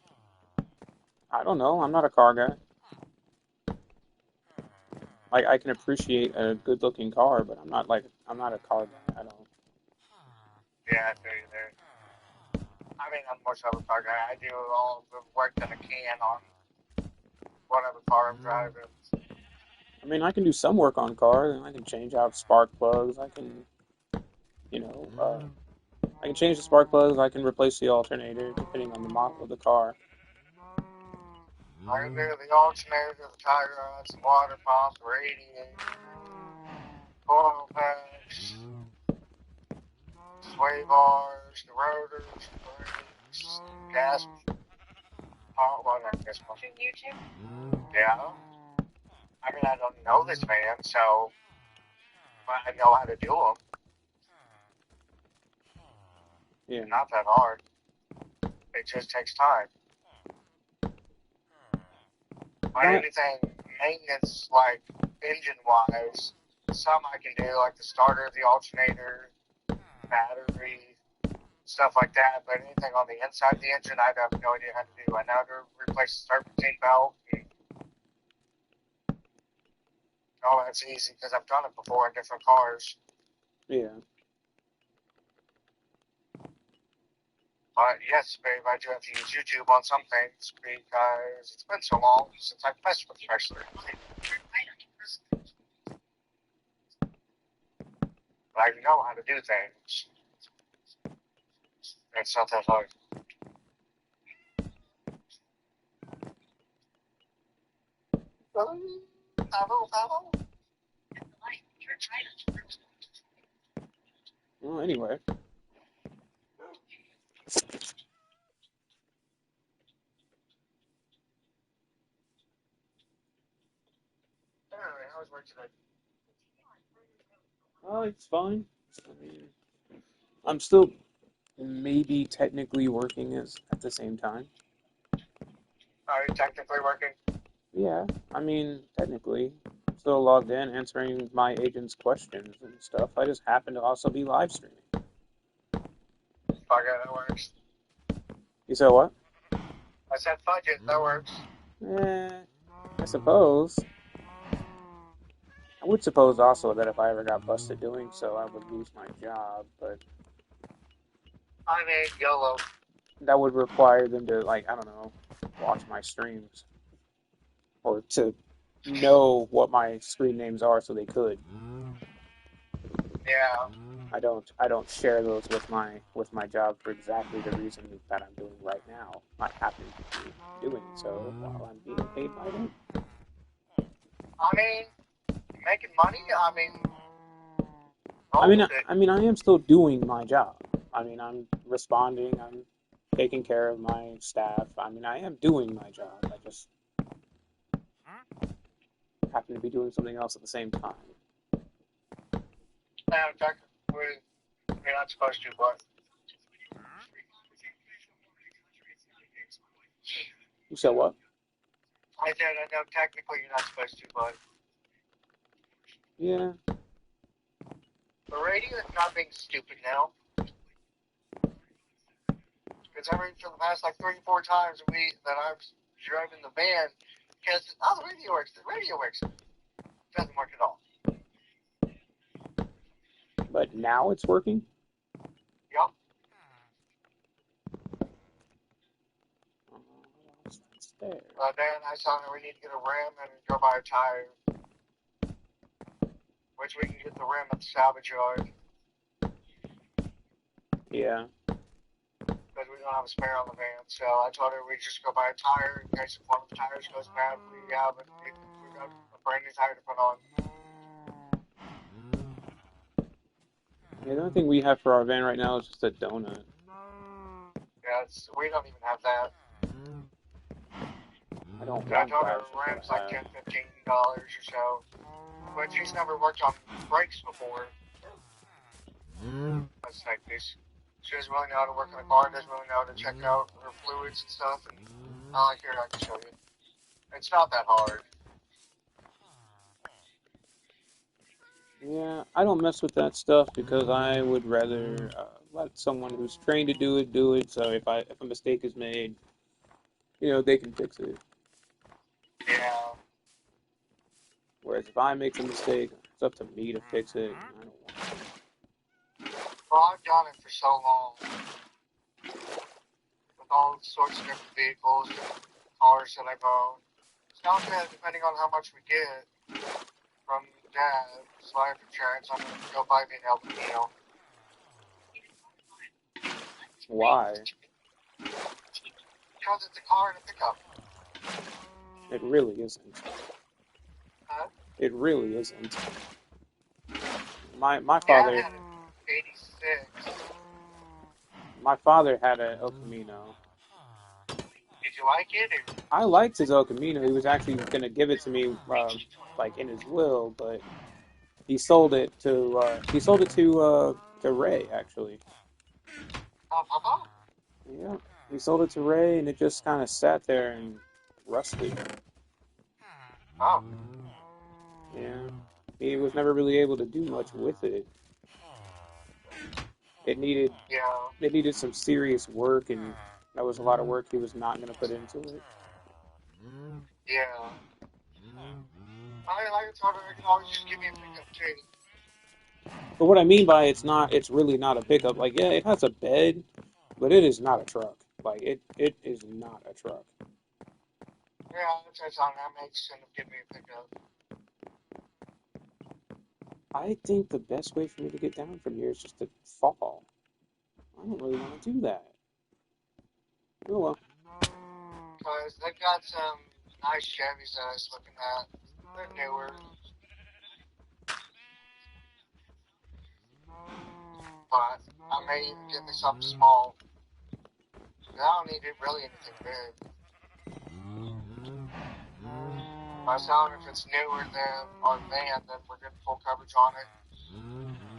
Speaker 1: I don't know. I'm not a car guy. Like I can appreciate a good-looking car, but I'm not a car guy. I don't.
Speaker 3: Yeah, I feel you there. I mean, I'm more so a car guy. I do all the work that I can on whatever car I'm driving.
Speaker 1: I mean, I can do some work on cars. I can change out spark plugs. I can, you know, I can change the spark plugs. I can replace the alternator depending on the model of the car.
Speaker 3: I can do the alternator, the tire rods, the water pump, the radiator, oil packs, sway bars, the rotors, the brakes, gas pump, whatever. Watching YouTube? Yeah. I mean, I don't know this man, so I know how to do them.
Speaker 1: Yeah.
Speaker 3: Not that hard. It just takes time. But anything maintenance, like engine-wise, some I can do, like the starter, the alternator, battery, stuff like that. But anything on the inside of the engine, I have no idea how to do. I know how to replace the serpentine belt. Oh, that's easy because I've done it before in different cars.
Speaker 1: Yeah.
Speaker 3: But yes, babe, I do have to use YouTube on some things because it's been so long since I've messed with Chrysler. But I know how to do things. It's not that hard.
Speaker 1: Well, anyway.
Speaker 3: How was work today?
Speaker 1: Oh, it's fine. I mean, I'm still maybe technically working at the same time.
Speaker 3: Are you technically working?
Speaker 1: Yeah, I mean, technically. I'm still logged in answering my agent's questions and stuff. I just happen to also be live streaming.
Speaker 3: Fuck it, that works.
Speaker 1: You said what?
Speaker 3: I said fudge it, that works.
Speaker 1: I suppose. I would suppose also that if I ever got busted doing so, I would lose my job, but
Speaker 3: I mean, YOLO.
Speaker 1: that would require them to, like, I don't know, watch my streams or to know what my screen names are so they could.
Speaker 3: Yeah.
Speaker 1: I don't share those with my job for exactly the reason that I'm doing right now. I happen to be doing so while I'm being paid by them.
Speaker 3: I mean, making money,
Speaker 1: I mean, I am still doing my job. I mean, I'm responding. I'm taking care of my staff. I mean, I am doing my job. I just happen to be doing something else at the same time.
Speaker 3: now, technically, you're not supposed to, but
Speaker 1: You said what?
Speaker 3: I said I know technically you're not supposed to, but
Speaker 1: Yeah.
Speaker 3: the radio is not being stupid now. Because for the past like 3-4 times that I've driven the van, because the radio works. The radio works. It doesn't work at all.
Speaker 1: But now it's working?
Speaker 3: Yup.
Speaker 1: It's there.
Speaker 3: Then I saw that we need to get a rim and go buy a tire. Which we can get the rim at the salvage yard.
Speaker 1: Yeah.
Speaker 3: Because we don't have a spare on the van. So I told her we'd just go buy a tire in case if one of the tires goes bad. We got a brand new tire to put on.
Speaker 1: Yeah, the only thing we have for our van right now is just a donut.
Speaker 3: Yeah, we don't even have that.
Speaker 1: I don't
Speaker 3: I
Speaker 1: want
Speaker 3: told her
Speaker 1: that.
Speaker 3: rim's like $10, $15 or so. But she's never worked on brakes before. That's like this. She doesn't really know how to work in a car, doesn't really know how to check out her fluids and stuff. And I'm like, here, I can show you. It's not that hard.
Speaker 1: Yeah, I don't mess with that stuff because I would rather let someone who's trained to do it. So if a mistake is made, they can fix it.
Speaker 3: Yeah.
Speaker 1: Whereas if I make a mistake, it's up to me to fix it, and I don't want
Speaker 3: Well, I've done it for so long with all sorts of different vehicles and cars that I've owned. It's not that depending on how much we get from Dad's life insurance, I'm going to go buy me an El Camino.
Speaker 1: to. Why?
Speaker 3: Because it's a car and a pickup.
Speaker 1: It really isn't.
Speaker 3: Huh?
Speaker 1: It really isn't. My
Speaker 3: Dad
Speaker 1: father
Speaker 3: had an 86.
Speaker 1: my father had a El Camino.
Speaker 3: Did you like it? Or?
Speaker 1: I liked his El Camino. He was actually going to give it to me, like in his will, but he sold it to Ray actually.
Speaker 3: Papa?
Speaker 1: Yeah, he sold it to Ray, and it just kind of sat there and rusted.
Speaker 3: Oh.
Speaker 1: Yeah, he was never really able to do much with it. It needed
Speaker 3: Yeah.
Speaker 1: it needed some serious work, and that was a lot of work he was not going to put into it.
Speaker 3: Yeah. I thought I could always just give me a pickup too.
Speaker 1: But what I mean by it's really not a pickup. Like, yeah, it has a bed, but it is not a truck. Like, it is not a truck.
Speaker 3: Yeah, that's on that makes sense of giving me a pickup.
Speaker 1: I think the best way for me to get down from here is just to fall. I don't really want to do that. Oh well.
Speaker 3: Because they've got some nice Chevys that I was looking at. They're newer. But I may even get me something small. I don't need it really anything big. I was telling if it's newer than our van, then we're getting full coverage on it.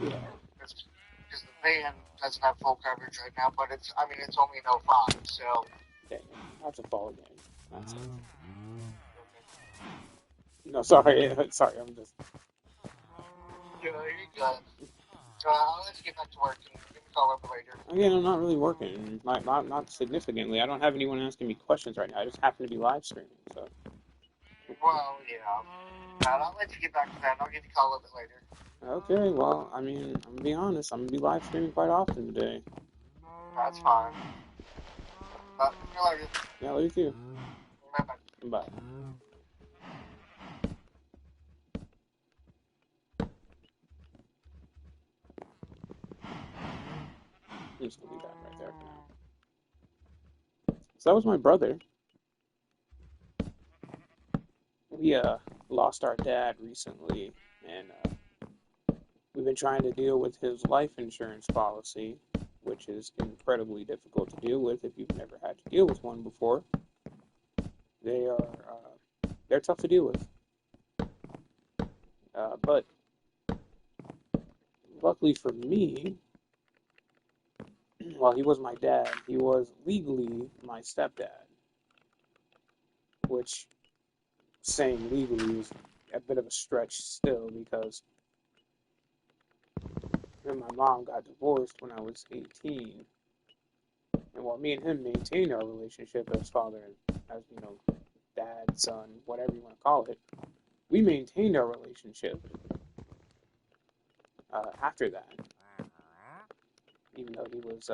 Speaker 1: Yeah.
Speaker 3: Because the van doesn't have full coverage right now, but it's only an '05, so.
Speaker 1: Dang, I have to fall again. That's it. No, sorry, sorry. I'm just.
Speaker 3: Yeah, you're good. I'll let you get back to work and give me a call over later.
Speaker 1: Again, I'm not really working. Not significantly. I don't have anyone asking me questions right now. I just happen to be live streaming. So.
Speaker 3: Well, yeah. I'll let you get back to that. I'll give you a call a little bit later.
Speaker 1: Okay, well, I mean, I'm gonna be honest. I'm gonna be live streaming quite often today.
Speaker 3: That's fine. See you later.
Speaker 1: Yeah, love you too.
Speaker 3: Bye-bye.
Speaker 1: Bye. I'm just gonna leave that right there for now. So that was my brother. We lost our dad recently, and we've been trying to deal with his life insurance policy, which is incredibly difficult to deal with if you've never had to deal with one before. They are they're tough to deal with, but luckily for me, while he was my dad, he was legally my stepdad, which saying legally is a bit of a stretch still because him and my mom got divorced when I was 18. And while me and him maintained our relationship as father and as, dad, son, whatever you want to call it, we maintained our relationship after that, even though he was,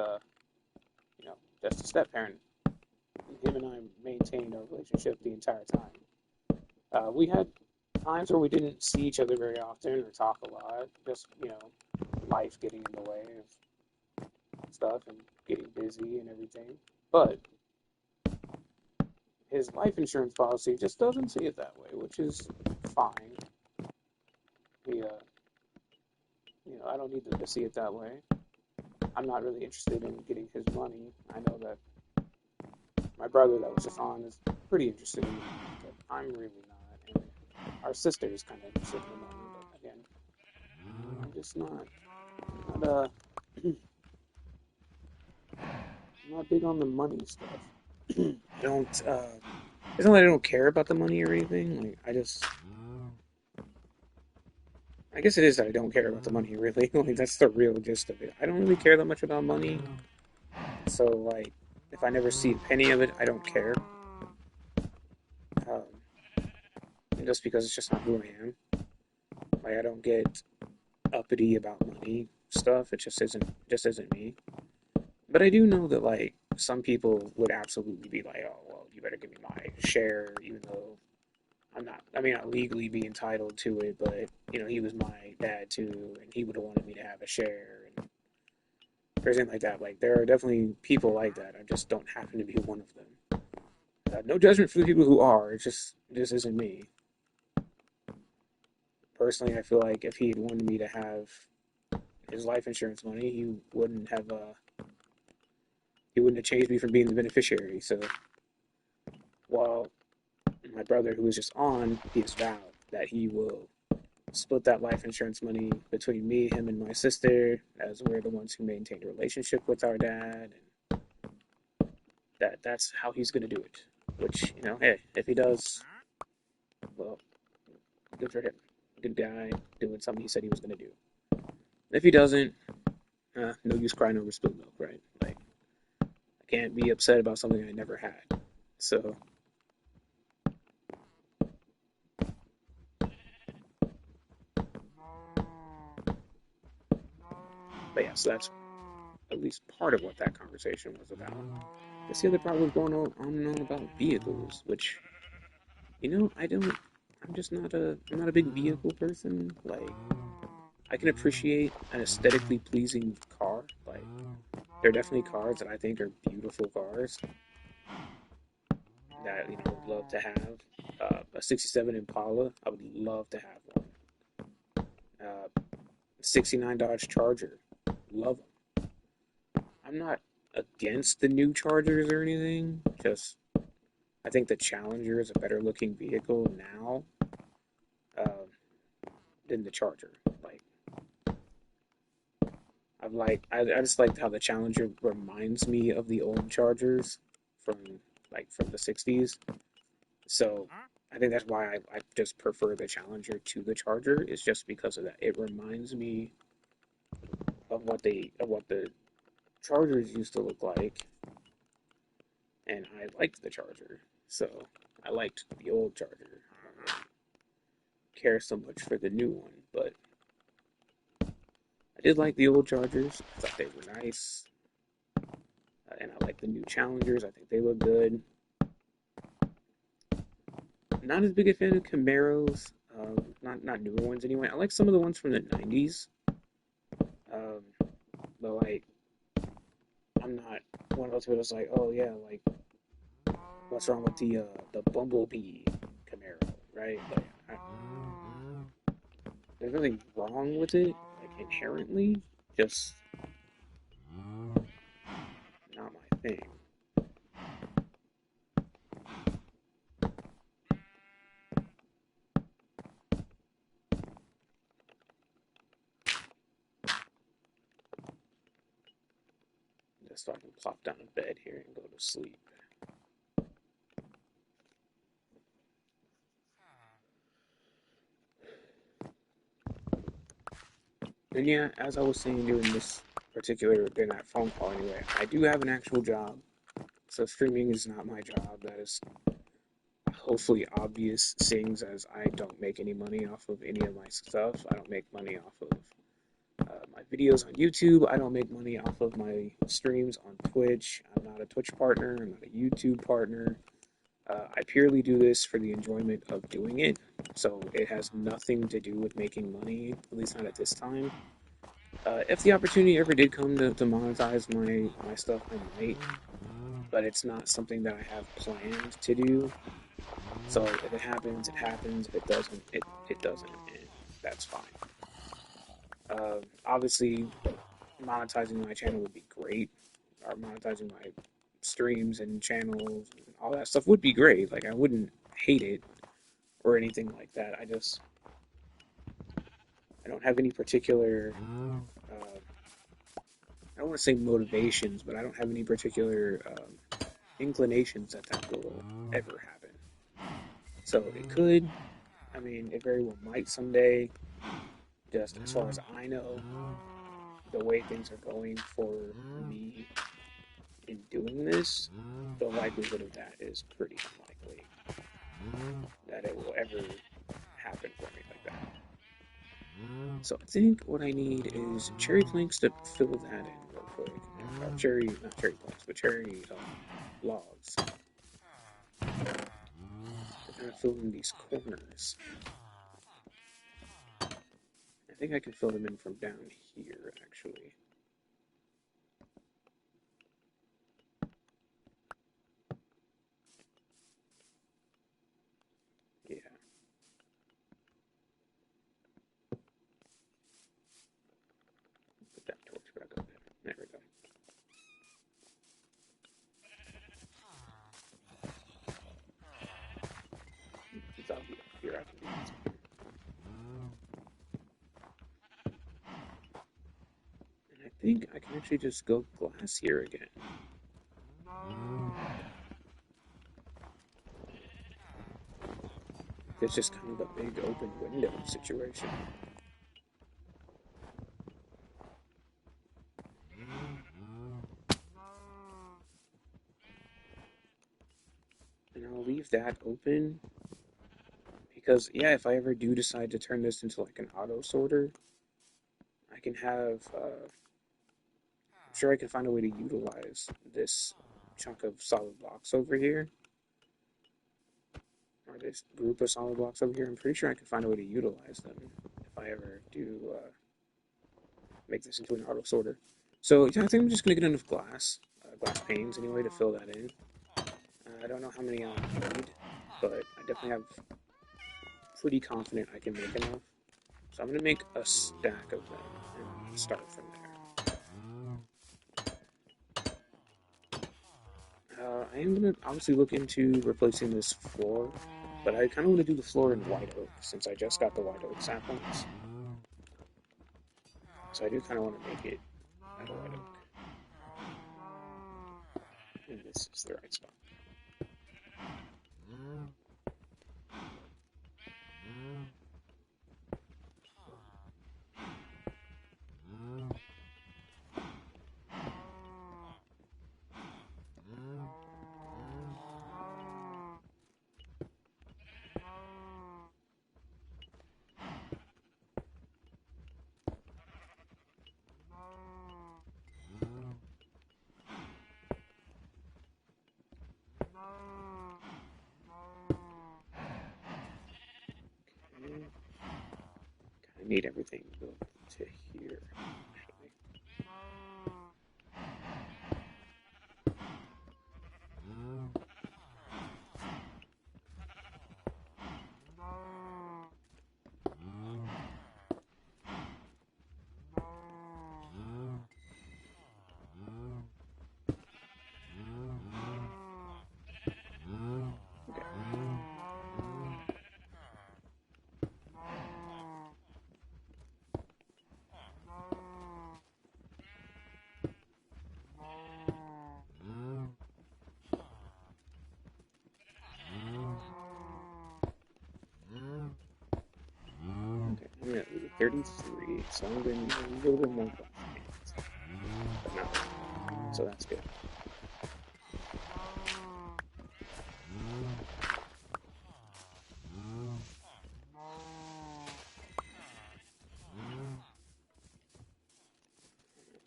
Speaker 1: just a step parent. Him and I maintained our relationship the entire time. We had times where we didn't see each other very often or talk a lot, just, life getting in the way of stuff and getting busy and everything. But his life insurance policy just doesn't see it that way, which is fine. He, I don't need them to see it that way. I'm not really interested in getting his money. I know that my brother that was just on is pretty interested in the money, but I'm really not. And our sister is kind of interested in the money, but again, I'm just not I'm not big on the money stuff. I don't. It's not that I don't care about the money or anything. Like I guess it is that I don't care about the money, really. Like, that's the real gist of it. I don't really care that much about money. So, like, if I never see a penny of it, I don't care. Um, just because it's just not who I am. Like, I don't get uppity about money stuff. It just isn't me. But I do know that like some people would absolutely be like, oh well, you better give me my share, even though I'm not. I mean, not legally be entitled to it, but he was my dad too, and he would have wanted me to have a share and everything like that. Like there are definitely people like that. I just don't happen to be one of them. No judgment for the people who are. It just isn't me. Personally, I feel like if he had wanted me to have his life insurance money, he wouldn't have changed me from being the beneficiary. So while my brother, who was just on, he has vowed that he will split that life insurance money between me, him, and my sister, as we're the ones who maintain a relationship with our dad, and that's how he's gonna do it. Which hey, if he does, well, good for him. Good guy doing something he said he was gonna do. If he doesn't, no use crying over spilled milk, right? Like I can't be upset about something I never had. So, but yeah, so that's at least part of what that conversation was about. Guess the other part was going on and on about vehicles, which I don't. I'm not a big vehicle person. Like I can appreciate an aesthetically pleasing car. Like there are definitely cars that I think are beautiful cars that I would love to have. A '67 Impala, I would love to have one. Uh, '69 Dodge Charger, love them. I'm not against the new Chargers or anything. Just I think the Challenger is a better looking vehicle now um, than the Charger. Like I just liked how the Challenger reminds me of the old Chargers from from the '60s. So I think that's why I just prefer the Challenger to the Charger. Is just because of that. It reminds me of what the Chargers used to look like, and I liked the Charger. So I liked the old Charger. I don't care so much for the new one, but I did like the old Chargers. I thought they were nice, and I like the new Challengers. I think they look good. Not as big a fan of Camaros. Not newer ones anyway. I like some of the ones from the '90s. Um, but like, I'm not one of those people that's like, oh yeah, like, what's wrong with the Bumblebee Camaro, right? Like, there's nothing wrong with it, like inherently. Just not my thing. Just so I can plop down in bed here and go to sleep. And yeah, as I was saying during during that phone call anyway, I do have an actual job. So streaming is not my job. That is hopefully obvious things as I don't make any money off of any of my stuff. I don't make money off of my videos on YouTube. I don't make money off of my streams on Twitch. I'm not a Twitch partner. I'm not a YouTube partner. I purely do this for the enjoyment of doing it. So it has nothing to do with making money, at least not at this time. If the opportunity ever did come to monetize my stuff, I might, but it's not something that I have planned to do. So if it happens, it happens. If it doesn't, it doesn't, and that's fine. Obviously, monetizing my channel would be great, or monetizing my streams and channels and all that stuff would be great. Like I wouldn't hate it or anything like that. I don't have any particular I don't want to say motivations, but I don't have any particular inclinations that will ever happen. So it could. I mean, it very well might someday. just as far as I know, the way things are going for me in doing this, the likelihood of that is pretty unlikely that it will ever happen for me like that. So I think what I need is cherry planks to fill that in real quick. Not cherry planks, but cherry logs. To kind of fill in these corners. I think I can fill them in from down here, actually. Yeah. Put that torch back up there. There we go. Since I'll be up here, I can do this. And I think I can actually just go glass here again. It's just kind of a big open window situation. And I'll leave that open because, yeah, if I ever do decide to turn this into like an auto sorter, I can have, I'm sure I can find a way to utilize this chunk of solid blocks over here, or this group of solid blocks over here. I'm pretty sure I can find a way to utilize them if I ever do make this into an auto sorter. So yeah, I think I'm just gonna get enough glass panes anyway to fill that in. I don't know how many I'll need, but I definitely have pretty confident I can make enough. So I'm gonna make a stack of them and start from there. I am gonna obviously look into replacing this floor, but I kind of want to do the floor in white oak since I just got the white oak saplings. So I do kind of want to make it out of white oak. And this is the right spot. Okay. I need everything built to here, actually. Okay. Okay, I'm at 33, so I'm going to need a little bit more glass panes, but not enough. So that's good.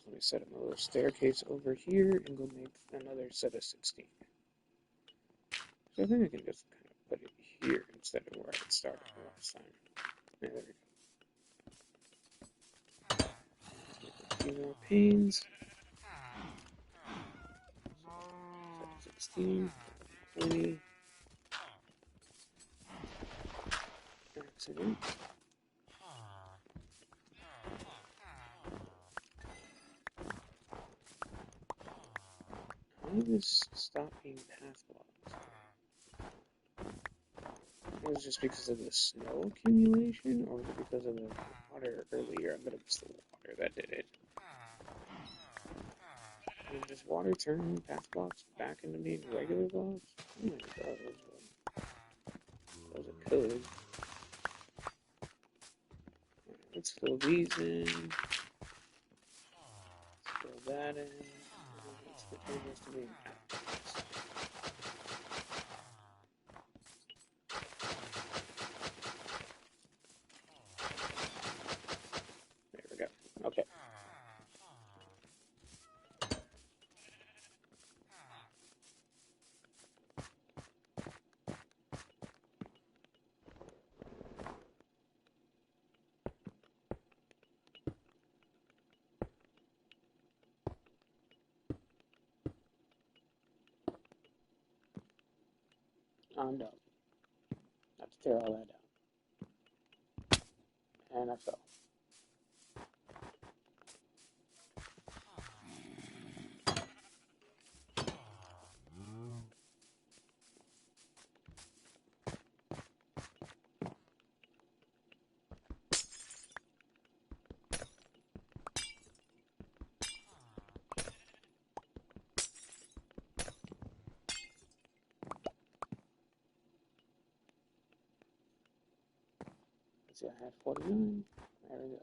Speaker 1: Let me set up a little staircase over here and go make another set of 16. So I think I can just kind of put it here instead of where I started last time. Yeah, there we go. A few more panes. Set to 16, 20. Excellent. How did this stop being path blocks? Was it just because of the snow accumulation, or was it because of the water earlier? I bet it was the water that did it. Does water turn path blocks back into being regular blocks? Oh my god, those it could. Let's fill these in. Let's fill that in. Let's get the rest of the apples. There we go. Okay. I'm done. I have to tear all that down. And I fell. Let's see, I had 49. There we go.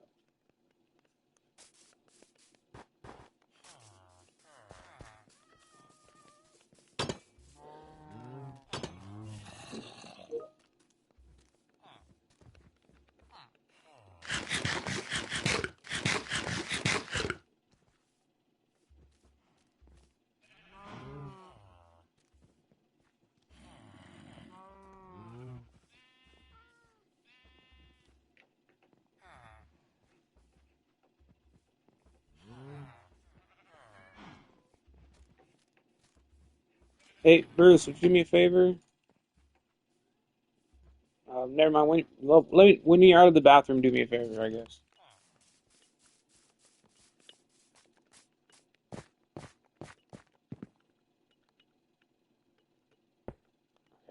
Speaker 1: Hey, Bruce, would you do me a favor? Never mind. When you're out of the bathroom, do me a favor, I guess.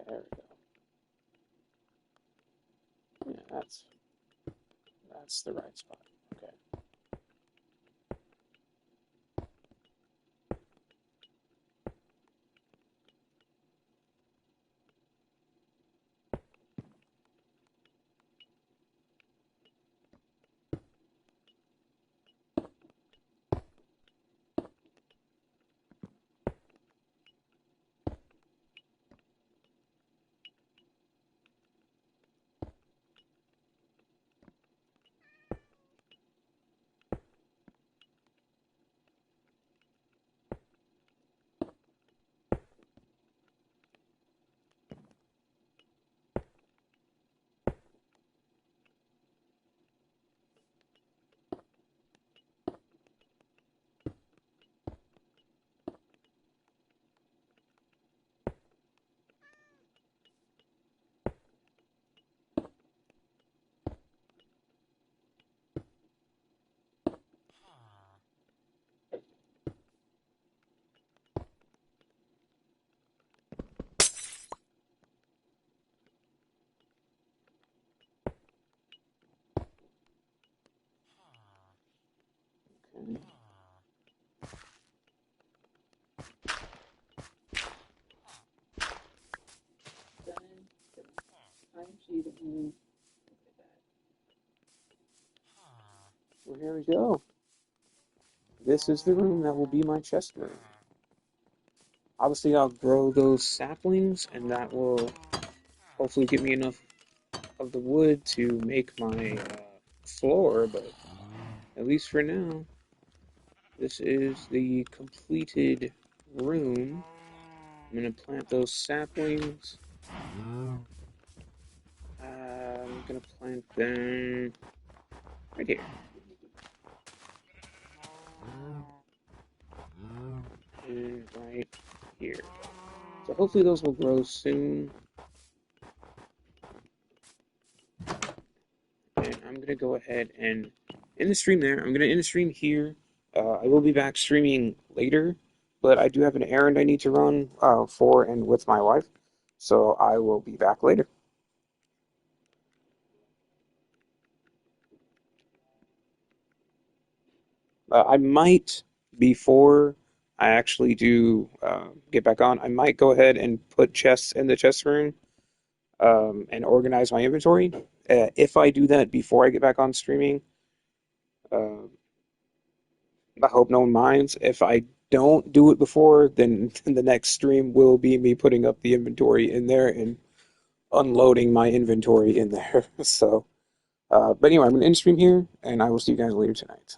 Speaker 1: Okay, there we go. Yeah, that's the right spot. Okay. Okay.
Speaker 2: Done. Time sheet of me.
Speaker 1: Well, here we go. This is the room that will be my chest room. Obviously, I'll grow those saplings, and that will hopefully give me enough of the wood to make my floor, but at least for now, this is the completed room. I'm going to plant those saplings. I'm going to plant them right here. And right here. So hopefully those will grow soon. And I'm going to go ahead and end the stream there. I'm going to end the stream here. I will be back streaming later, but I do have an errand I need to run for and with my wife. So I will be back later. I might, before I actually do get back on, I might go ahead and put chests in the chest room and organize my inventory. If I do that before I get back on streaming, I hope no one minds. If I don't do it before, then the next stream will be me putting up the inventory in there and unloading my inventory in there. So, but anyway, I'm going to end stream here, and I will see you guys later tonight.